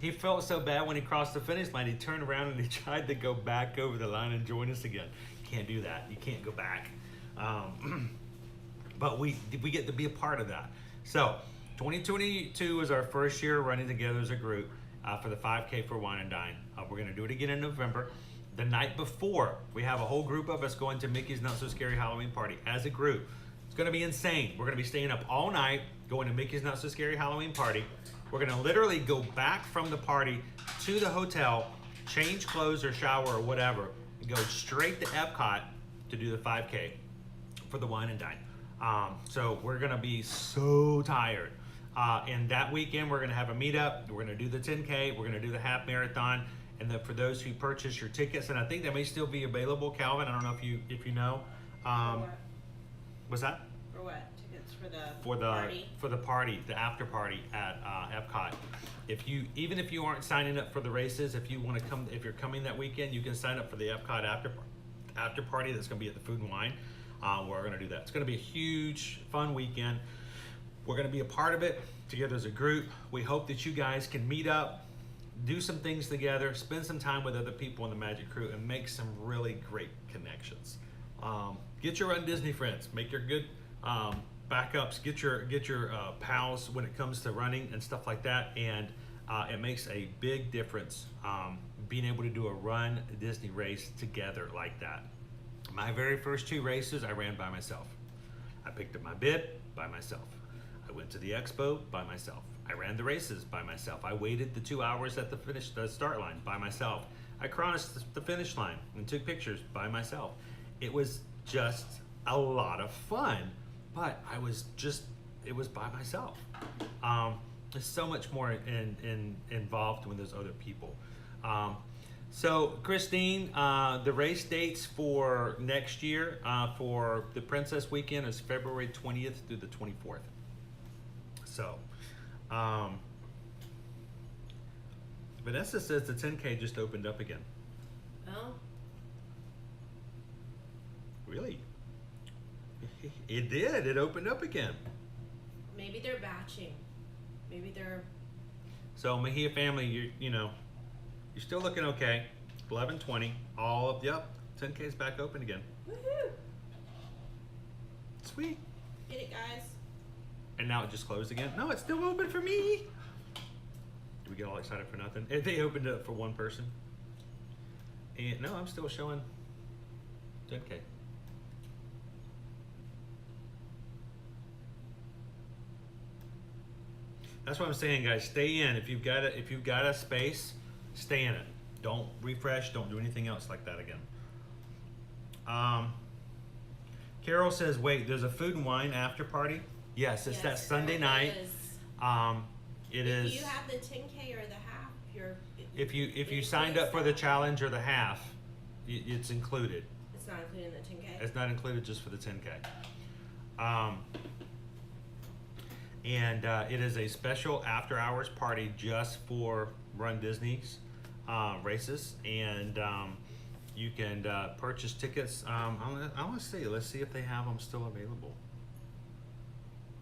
A: he felt so bad when he crossed the finish line. He turned around and he tried to go back over the line and join us again. Can't do that. You can't go back. But we get to be a part of that. So 2022 is our first year running together as a group for the 5K for Wine and Dine. We're gonna do it again in November. The night before, we have a whole group of us going to Mickey's Not So Scary Halloween Party as a group. It's gonna be insane. We're gonna be staying up all night, going to Mickey's Not So Scary Halloween Party. We're gonna literally go back from the party to the hotel, change clothes or shower or whatever, and go straight to Epcot to do the 5K for the Wine and Dine. So we're gonna be so tired. And that weekend we're gonna have a meetup. We're gonna do the 10K. We're gonna do the half marathon. And then for those who purchase your tickets, and I think they may still be available, Calvin. I don't know if you know.
B: For what?
A: What's that?
B: For what? Tickets for the
A: For the
B: party?
A: party, the after party at Epcot. Even if you aren't signing up for the races, if you want to come, if you're coming that weekend, you can sign up for the Epcot after party. That's going to be at the Food and Wine. We're going to do that. It's going to be a huge, fun weekend. We're going to be a part of it together as a group. We hope that you guys can meet up, do some things together, spend some time with other people in the Magic Crew, and make some really great connections. Get your RunDisney friends. Make your good backups. Get your pals when it comes to running and stuff like that. And it makes a big difference being able to do a RunDisney race together like that. My very first 2 races I ran by myself. I picked up my bib by myself. I went to the expo by myself. I ran the races by myself. I waited the 2 hours at the start line by myself. I crossed the finish line and took pictures by myself. It was just a lot of fun, but it was by myself. There's so much more involved when there's other people. So Christine, the race dates for next year for the Princess Weekend is February 20th through the 24th. So, Vanessa says the 10K just opened up again.
B: Oh,
A: Really? It did. It opened up again.
B: maybe they're batching. Maybe they're.
A: So Mejia family, you're still looking okay. 11:20. Yep. 10K is back open again.
B: Woohoo!
A: Sweet.
B: Get it, guys.
A: And now it just closed again. No, it's still open for me. Do we get all excited for nothing? They opened it up for one person. And no, I'm still showing 10K. That's what I'm saying, guys. Stay in. If you've got a space, stay in it. Don't refresh. Don't do anything else like that again. Carol says, "Wait, there's a Food and Wine after party." Yes, it's that Sunday night.
B: Is.
A: It
B: If
A: is.
B: you have the 10K or the half,
A: If you signed up for the challenge or the half, it's included.
B: It's not included in the 10K.
A: It's not included just for the 10K. And it is a special after-hours party just for RunDisney's races, and you can purchase tickets. I want to see. Let's see if they have them still available.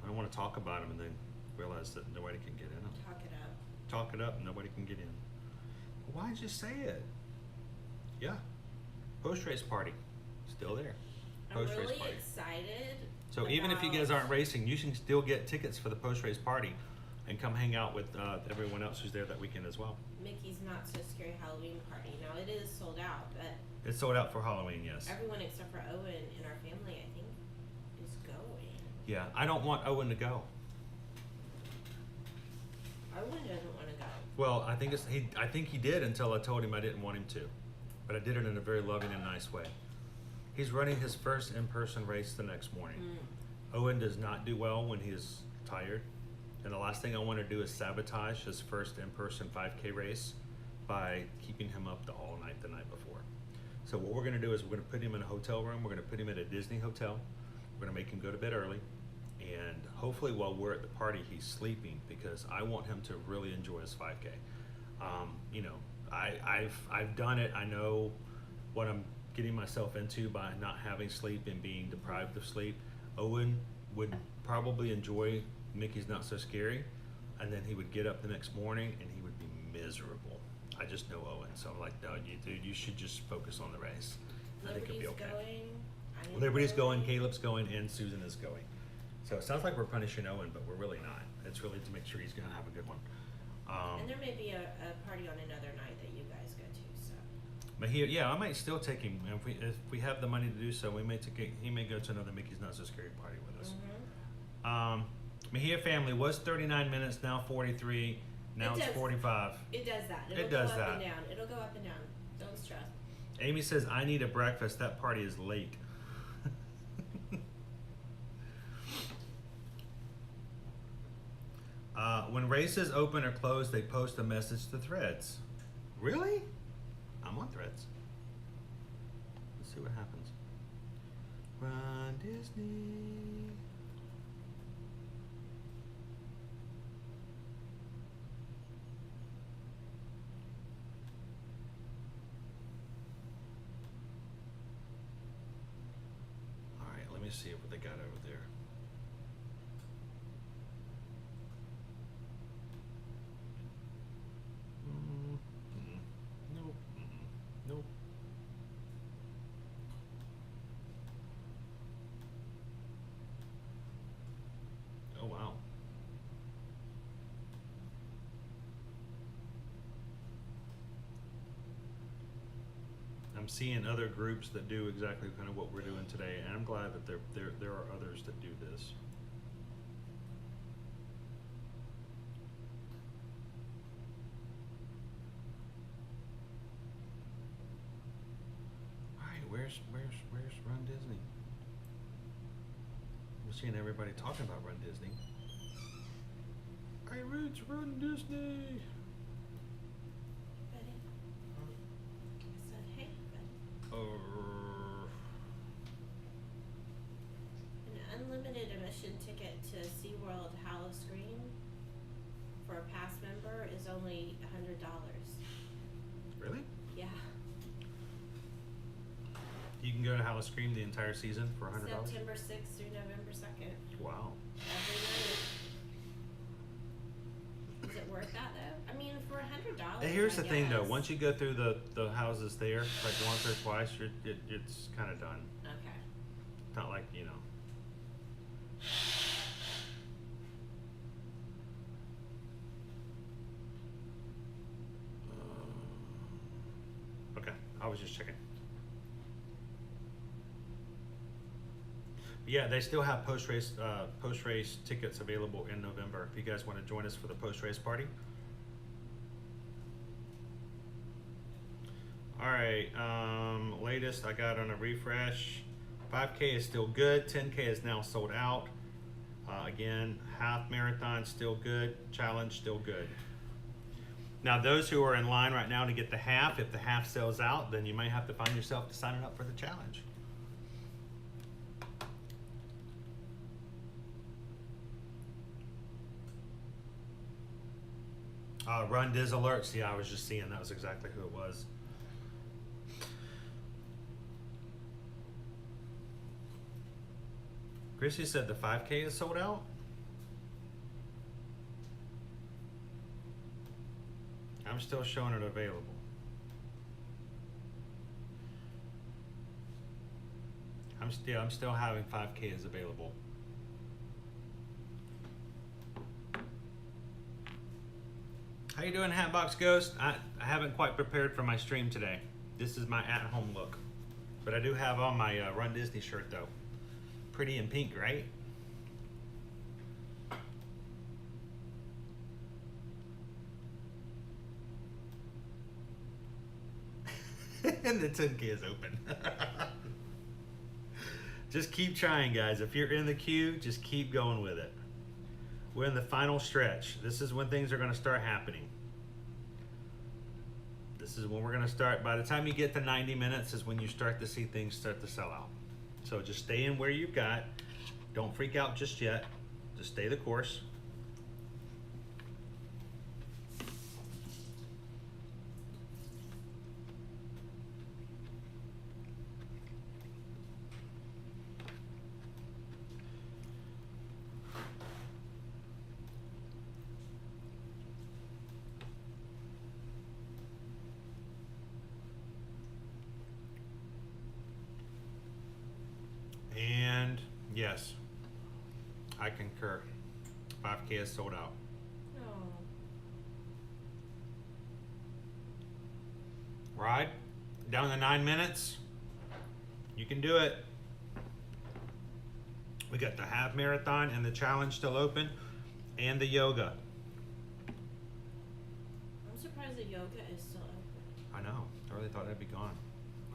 A: I don't want to talk about them and then realize that nobody can get in them.
B: Talk it up.
A: Talk it up, and nobody can get in. Why'd you say it? Yeah. Post-race party, still there.
B: I'm
A: Post-race
B: really
A: party.
B: excited.
A: So even if you guys
B: about-
A: aren't racing, you can still get tickets for the post-race party and come hang out with everyone else who's there that weekend as well.
B: Mickey's Not So Scary Halloween Party. Now it is sold out, but
A: It's sold out for Halloween, yes.
B: everyone except for Owen in our family, I think, is going.
A: Yeah, I don't want Owen to go.
B: Owen doesn't want to go.
A: Well, I think he did until I told him I didn't want him to, but I did it in a very loving and nice way. He's running his first in-person race the next morning. Owen does not do well when he is tired. And the last thing I want to do is sabotage his first in-person 5K race by keeping him up all night the night before. So what we're going to do is we're going to put him in a hotel room. We're going to put him at a Disney hotel. We're going to make him go to bed early. And hopefully while we're at the party, he's sleeping, because I want him to really enjoy his 5K. You know, I've done it. I know what I'm getting myself into by not having sleep and being deprived of sleep. Owen would probably enjoy Mickey's Not So Scary, and then he would get up the next morning and he would be miserable. I just know Owen, so I'm like, no, dude, you should just focus on the race. I think it'll be okay. Liberty's going, Caleb's going, and Susan is going. So it sounds like we're punishing Owen, but we're really not. It's really to make sure he's going to have a good one.
B: And there may be a party on another night that you guys go to, so.
A: But I might still take him if we have the money to do so. He may go to another Mickey's Not So Scary party with us. Mejia family was 39 minutes, now 43. Now it's 45.
B: It does that.
A: It does
B: go
A: that.
B: Up and down. It'll go up and down. Don't stress.
A: Amy says, I need a breakfast. That party is late. When races open or close, they post a message to Threads. Really? I'm on Threads. Let's see what happens. Run Disney. All right, let me see what they got over there. Nope. Nope. Oh, wow. I'm seeing other groups that do exactly kind of what we're doing today, and I'm glad that there are others that do this. Where's Run Disney? We're seeing everybody talking about Run Disney. Hey, Rich, Run Disney.
B: Buddy. I said, hey, buddy. An unlimited admission ticket to SeaWorld Howl-O-Scream for a pass member is only $100.
A: Really?
B: Yeah.
A: You can go to Howl-O-Scream the entire season for $100?
B: September 6th through November 2nd.
A: Wow.
B: Every night. Is it worth that though? I mean, for $100.
A: And here's
B: I
A: the thing though,
B: guess.
A: once you go through the houses there, like once or twice, it's kind of done.
B: Okay.
A: It's not like, you know. Okay, I was just checking. Yeah, they still have post-race tickets available in November if you guys want to join us for the post-race party. All right, latest I got on a refresh. 5K is still good. 10K is now sold out. Again, half marathon still good. Challenge still good. Now, those who are in line right now to get the half, if the half sells out, then you may have to find yourself signing up for the challenge. Run Diz alerts. Yeah, I was just seeing that was exactly who it was. Chrissy said the 5K is sold out. I'm still showing it available. I'm still having 5K is available. How you doing, Hatbox Ghost? I haven't quite prepared for my stream today. This is my at-home look. But I do have on my Run Disney shirt, though. Pretty in pink, right? And the 10K is open. Just keep trying, guys. If you're in the queue, just keep going with it. We're in the final stretch. This is when things are going to start happening. This is when we're going to start. By the time you get to 90 minutes is when you start to see things start to sell out. So just stay in where you've got. Don't freak out just yet. Just stay the course. And yes, I concur. 5K is sold out.
B: Oh.
A: Ride down to 9 minutes. You can do it. We got the half marathon and the challenge still open, and the yoga.
B: I'm surprised the yoga is still open.
A: I know. I really thought that'd be gone.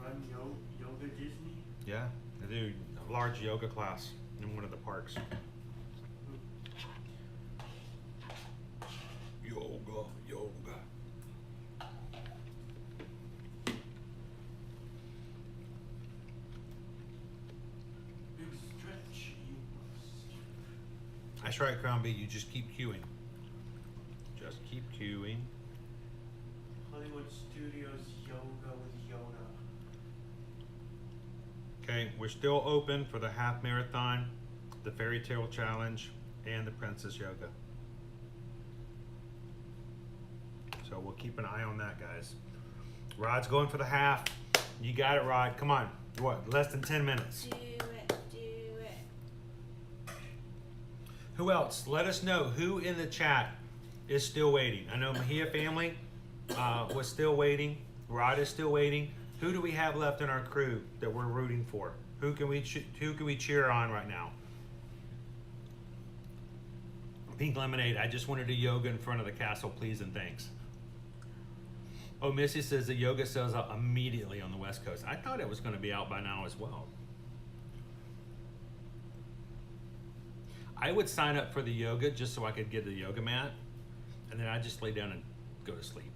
C: Run Yoga Disney.
A: Yeah, they do a large yoga class in one of the parks. Yoga.
C: Big stretch. You must.
A: That's right, Crown B. You just keep queuing. Just keep queuing.
C: Hollywood Studios Yoga with Yoda.
A: Okay, we're still open for the half marathon, the fairy tale challenge, and the princess yoga. So we'll keep an eye on that, guys. Rod's going for the half. You got it, Rod. Come on. What? Less than 10 minutes.
B: Do it.
A: Who else? Let us know who in the chat is still waiting. I know Mahia family was still waiting. Rod is still waiting. Who do we have left in our crew that we're rooting for? Who can we cheer on right now? Pink Lemonade. I just want to do yoga in front of the castle, please and thanks. Oh, Missy says the yoga sells out immediately on the West Coast. I thought it was going to be out by now as well. I would sign up for the yoga just so I could get the yoga mat, and then I'd just lay down and go to sleep.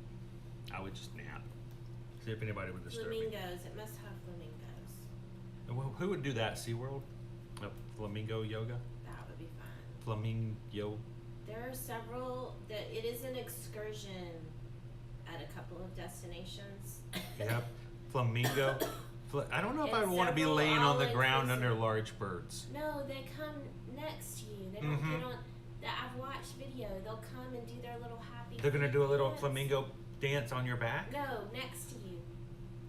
A: I would just nap. See if anybody would disturb me.
B: Flamingos. It must have flamingos.
A: And who would do that? SeaWorld? Flamingo yoga?
B: That would be fun.
A: Flamingo.
B: There are several. It is an excursion at a couple of destinations.
A: Yep. Flamingo. I don't know if I
B: And
A: would want to be
B: several
A: laying on the ground
B: all-inclusive.
A: under large birds.
B: No, they come next to you. They don't
A: Mhm.
B: get on. I've watched video. They'll come and do their little happy.
A: They're going to do a little
B: dance.
A: flamingo dance on your back?
B: No, next to you.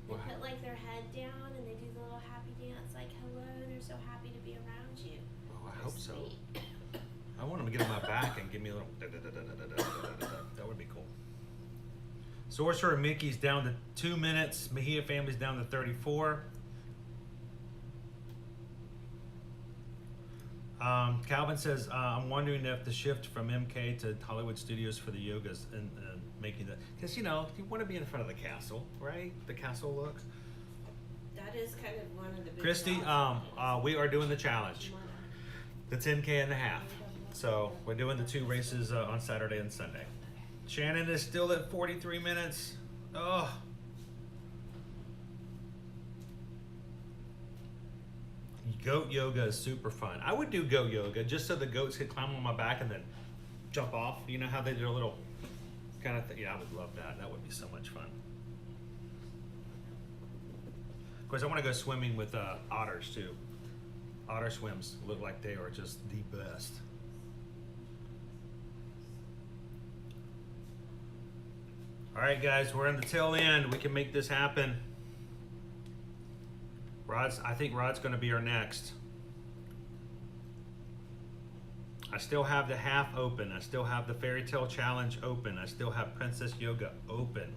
B: They
A: Wow.
B: put like their head down and they do the little happy dance, like hello. They're so happy to be around you.
A: Oh, I
B: They're
A: hope so.
B: sweet.
A: I want them to get on my back and give me a little That would be cool. Sorcerer Mickey's down to 2 minutes. Mejia family's down to 34. Calvin says, I'm wondering if the shift from MK to Hollywood Studios for the yogas and making that, because you want to be in front of the castle, right? The castle look.
B: That is kind of one of the big
A: Christy,
B: draws.
A: we are doing the challenge, the 10K and a half. So we're doing the 2 races on Saturday and Sunday. Shannon is still at 43 minutes. Oh. Goat yoga is super fun. I would do goat yoga just so the goats could climb on my back and then jump off. You know how they do a little kind of thing? Yeah, I would love that. That would be so much fun. Of course, I want to go swimming with otters too. Otter swims look like they are just the best. All right, guys, we're in the tail end. We can make this happen. I think Rod's going to be our next. I still have the half open. I still have the fairy tale challenge open. I still have princess yoga open.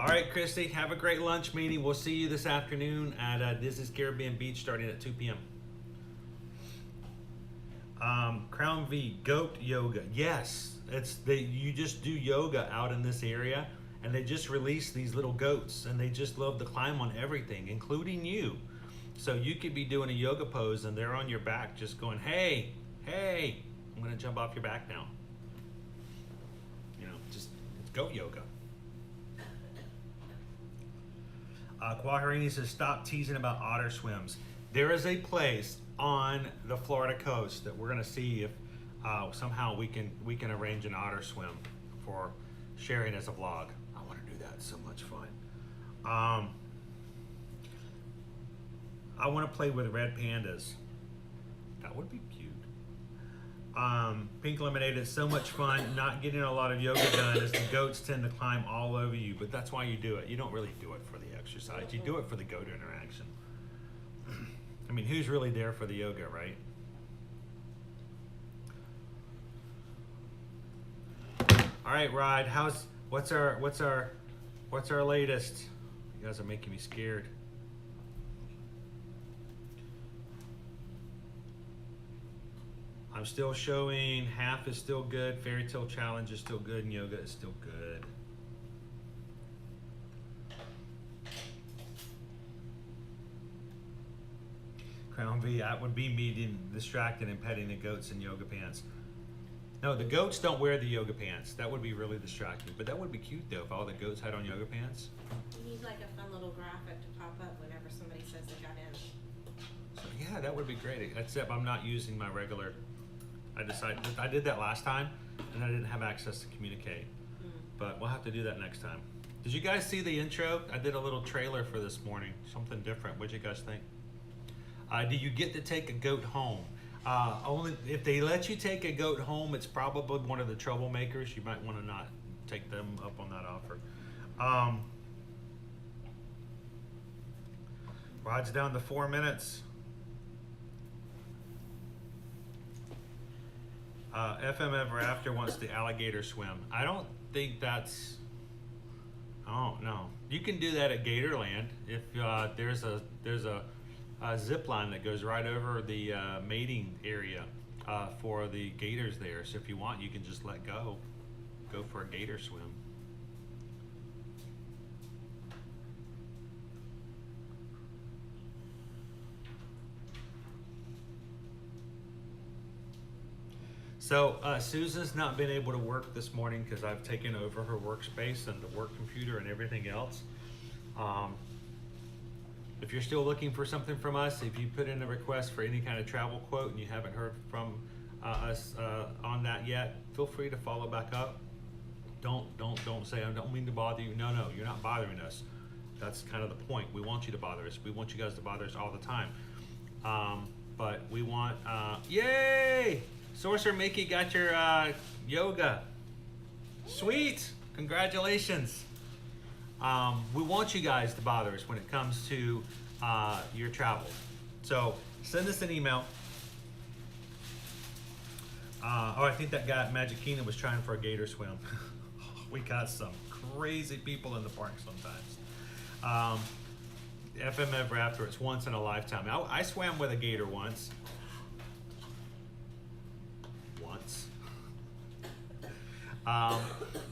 A: All right, Christy, have a great lunch meeting. We'll see you this afternoon at Disney's Caribbean Beach starting at 2 p.m. Crown V, goat yoga. Yes, you just do yoga out in this area, and they just released these little goats, and they just love to climb on everything, including you. So you could be doing a yoga pose and they're on your back just going, hey, hey, I'm gonna jump off your back now. You know, just, it's goat yoga. Quaharini says, stop teasing about otter swims. There is a place on the Florida coast that we're gonna see if somehow we can arrange an otter swim for sharing as a vlog. I wanna do that, it's so much fun. I wanna play with red pandas. That would be cute. Pink lemonade is so much fun. Not getting a lot of yoga done as the goats tend to climb all over you, but that's why you do it. You don't really do it for the exercise. You do it for the goat interaction. I mean, who's really there for the yoga, right? All right, Rod. What's our latest? You guys are making me scared. I'm still showing half is still good, fairy tale challenge is still good, and yoga is still good. Crown V, that would be me being distracted and petting the goats in yoga pants. No, the goats don't wear the yoga pants. That would be really distracting, but that would be cute though if all the goats had on yoga pants.
B: You need like a fun little graphic to pop up whenever somebody says they got in.
A: So yeah, that would be great, except I'm not using my regular. I did that last time, and I didn't have access to communicate. But we'll have to do that next time. Did you guys see the intro? I did a little trailer for this morning, something different. What'd you guys think? Do you get to take a goat home? Only if they let you take a goat home, it's probably one of the troublemakers. You might want to not take them up on that offer. Rod's down to 4 minutes. FM Ever After wants the alligator swim. I don't think that's. Oh no, you can do that at Gatorland if there's a zip line that goes right over the mating area for the gators there. So if you want, you can just let go for a gator swim. So Susan's not been able to work this morning because I've taken over her workspace and the work computer and everything else. If you're still looking for something from us, if you put in a request for any kind of travel quote and you haven't heard from us on that yet, feel free to follow back up. Don't say I don't mean to bother you. No, you're not bothering us. That's kind of the point. We want you to bother us. We want you guys to bother us all the time. But we want, yay! Sorcerer Mickey got your yoga. Sweet, congratulations. We want you guys to bother us when it comes to your travel. So send us an email. I think that guy at Magic Kingdom was trying for a gator swim. We got some crazy people in the park sometimes. FM Ever After, it's once in a lifetime. I swam with a gator once.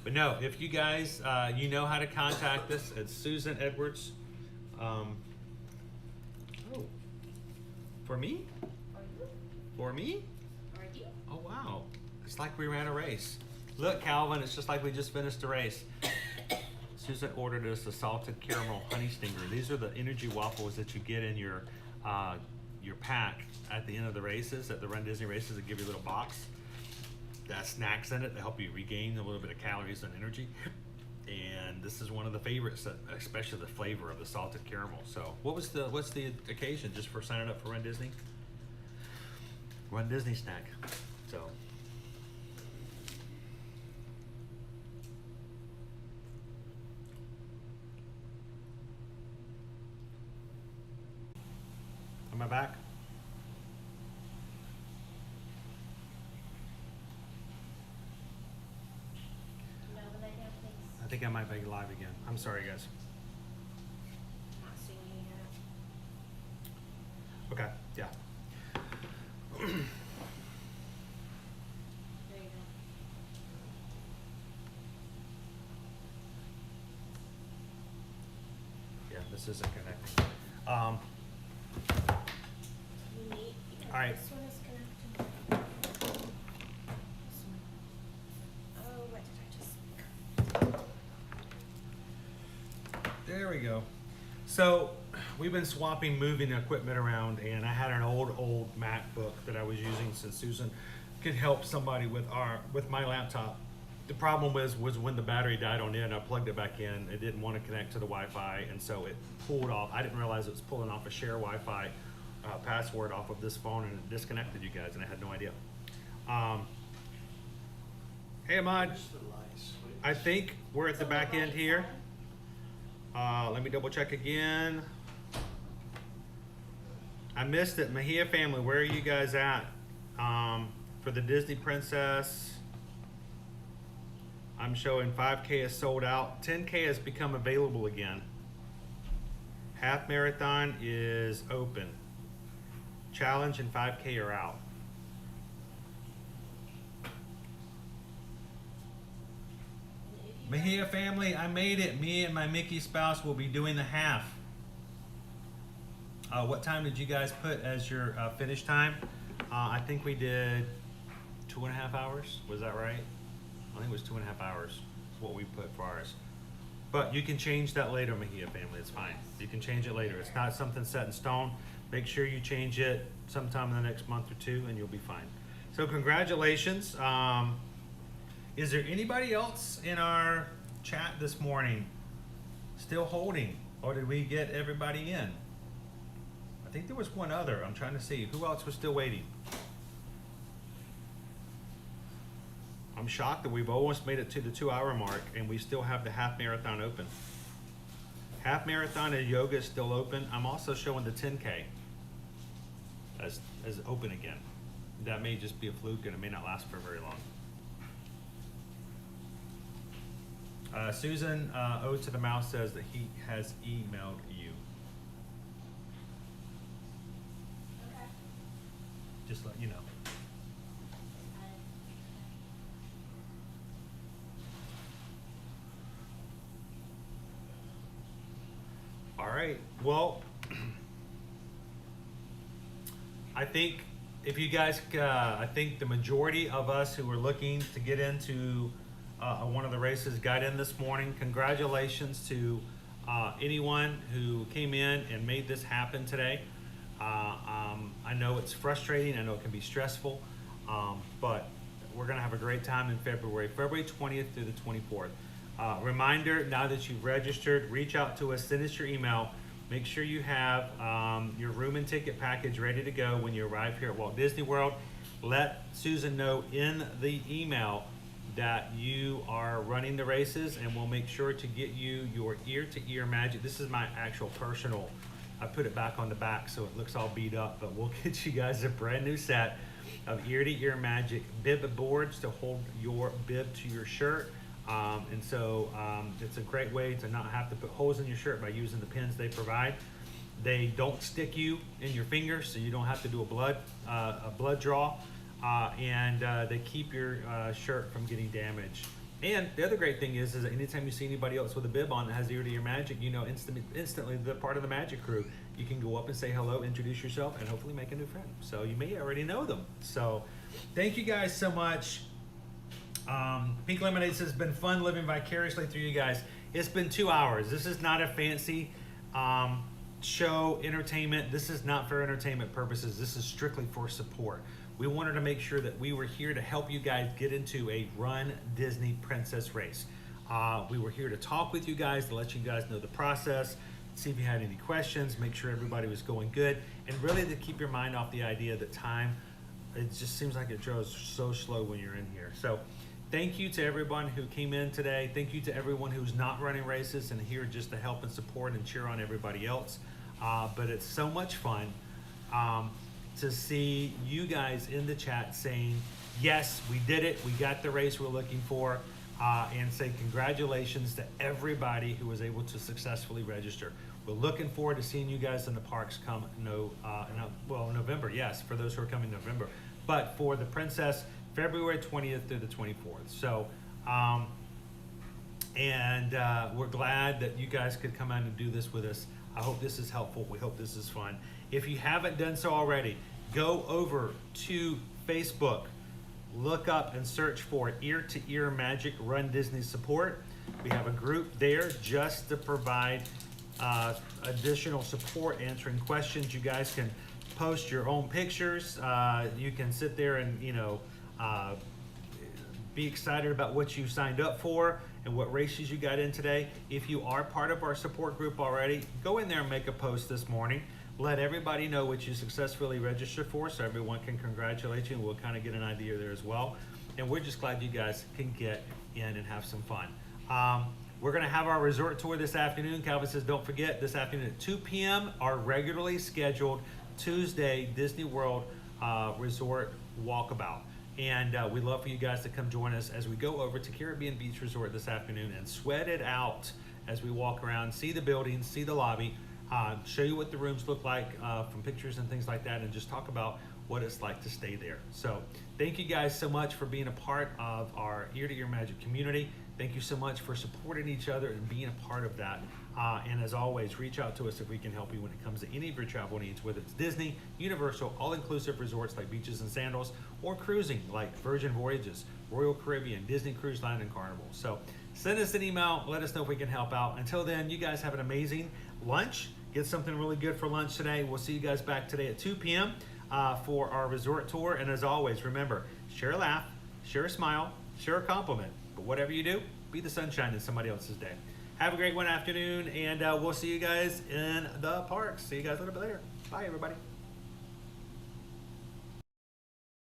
A: But no, if you guys, you know how to contact us, it's Susan Edwards. For me? For me? Oh wow, it's like we ran a race. Look, Calvin, it's just like we just finished the race. Susan ordered us a salted caramel honey stinger. These are the energy waffles that you get in your pack at the end of the races, at the RunDisney races. That give you a little box. That snacks in it to help you regain a little bit of calories and energy. And this is one of the favorites, especially the flavor of the salted caramel. So what's the occasion just for signing up for RunDisney? RunDisney snack. So am I back? I think I might be live again. I'm sorry, guys.
B: Not seeing you yet.
A: Okay, yeah.
B: There you go.
A: this isn't connecting.
B: We need, yeah,
A: All right.
B: this one is connected. This one. Oh, what did I just?
A: There we go. So we've been swapping moving equipment around, and I had an old MacBook that I was using since Susan could help somebody with my laptop. The problem was when the battery died on it, I plugged it back in. It didn't want to connect to the Wi-Fi, and so it pulled off. I didn't realize it was pulling off a share Wi-Fi password off of this phone, and it disconnected you guys, and I had no idea. Hey, Ahmad.
C: Where's the lights?
A: I think we're at the back end here. Let me double check again. I missed it. Mejia family, where are you guys at? For the Disney Princess, I'm showing 5K is sold out. 10K has become available again. Half marathon is open. Challenge and 5K are out. Mejia family, I made it. Me and my Mickey spouse will be doing the half. What time did you guys put as your finish time? I think we did 2.5 hours. Was that right? I think it was 2.5 hours is what we put for ours. But you can change that later, Mejia family. It's fine. You can change it later. It's not something set in stone. Make sure you change it sometime in the next month or two, and you'll be fine. So congratulations. Is there anybody else in our chat this morning still holding, or did we get everybody in? I think there was one other. I'm trying to see who else was still waiting. I'm shocked that we've almost made it to the 2-hour mark and we still have the half marathon open. Half marathon and yoga is still open. I'm also showing the 10K as open again. That may just be a fluke and it may not last for very long. Susan Ode to the Mouse says that he has emailed you.
B: Okay.
A: Just let you know. All right. Well, I think if you guys, I think the majority of us who are looking to get into one of the races got in this morning. Congratulations to anyone who came in and made this happen today. I know it's frustrating. I know it can be stressful, but we're going to have a great time in February 20th through the 24th. Reminder, now that you've registered, reach out to us, send us your email. Make sure you have your room and ticket package ready to go when you arrive here at Walt Disney World. Let Susan know in the email that you are running the races, and we'll make sure to get you your ear-to-ear magic. This is my actual personal, I put it back on the back so it looks all beat up, but we'll get you guys a brand new set of ear-to-ear magic bib boards to hold your bib to your shirt. And so it's a great way to not have to put holes in your shirt by using the pins they provide. They don't stick you in your fingers, so you don't have to do a blood draw. And they keep your shirt from getting damaged. And the other great thing is that anytime you see anybody else with a bib on that has ear-to-ear magic, you know instantly they're part of the magic crew. You can go up and say hello, introduce yourself, and hopefully make a new friend. So you may already know them. So thank you guys so much. Pink Lemonade says, it's been fun living vicariously through you guys. It's been 2 hours. This is not a fancy show, entertainment. This is not for entertainment purposes. This is strictly for support. We wanted to make sure that we were here to help you guys get into a Run Disney Princess race. We were here to talk with you guys, to let you guys know the process, see if you had any questions, make sure everybody was going good, and really to keep your mind off the idea that time, it just seems like it goes so slow when you're in here. So thank you to everyone who came in today. Thank you to everyone who's not running races and here just to help and support and cheer on everybody else. But it's so much fun to see you guys in the chat saying, yes, we did it. We got the race we're looking for. And say congratulations to everybody who was able to successfully register. We're looking forward to seeing you guys in the parks come November, yes, for those who are coming November. But for the Princess, February 20th through the 24th. So, And we're glad that you guys could come out and do this with us. I hope this is helpful. We hope this is fun. If you haven't done so already, go over to Facebook, look up and search for Ear to Ear Magic Run Disney Support. We have a group there just to provide additional support, answering questions. You guys can post your own pictures. You can sit there and, be excited about what you signed up for and what races you got in today. If you are part of our support group already, go in there and make a post this morning. Let everybody know what you successfully registered for so everyone can congratulate you, and we'll kind of get an idea there as well. And we're just glad you guys can get in and have some fun. We're going to have our resort tour this afternoon. Calvin says, don't forget, this afternoon at 2 p.m., our regularly scheduled Tuesday Disney World Resort Walkabout. And we'd love for you guys to come join us as we go over to Caribbean Beach Resort this afternoon and sweat it out as we walk around, see the buildings, see the lobby, show you what the rooms look like from pictures and things like that, and just talk about what it's like to stay there. So thank you guys so much for being a part of our Ear to Ear Magic community. Thank you so much for supporting each other and being a part of that. And as always, reach out to us if we can help you when it comes to any of your travel needs, whether it's Disney, Universal, all-inclusive resorts like Beaches and Sandals, or cruising like Virgin Voyages, Royal Caribbean, Disney Cruise Line, and Carnival. So send us an email, let us know if we can help out. Until then, you guys have an amazing lunch. Get something really good for lunch today. We'll see you guys back today at 2 p.m. For our resort tour. And as always, remember, share a laugh, share a smile, share a compliment. But whatever you do, be the sunshine in somebody else's day. Have a great one afternoon, and we'll see you guys in the parks. See you guys a little bit later. Bye, everybody.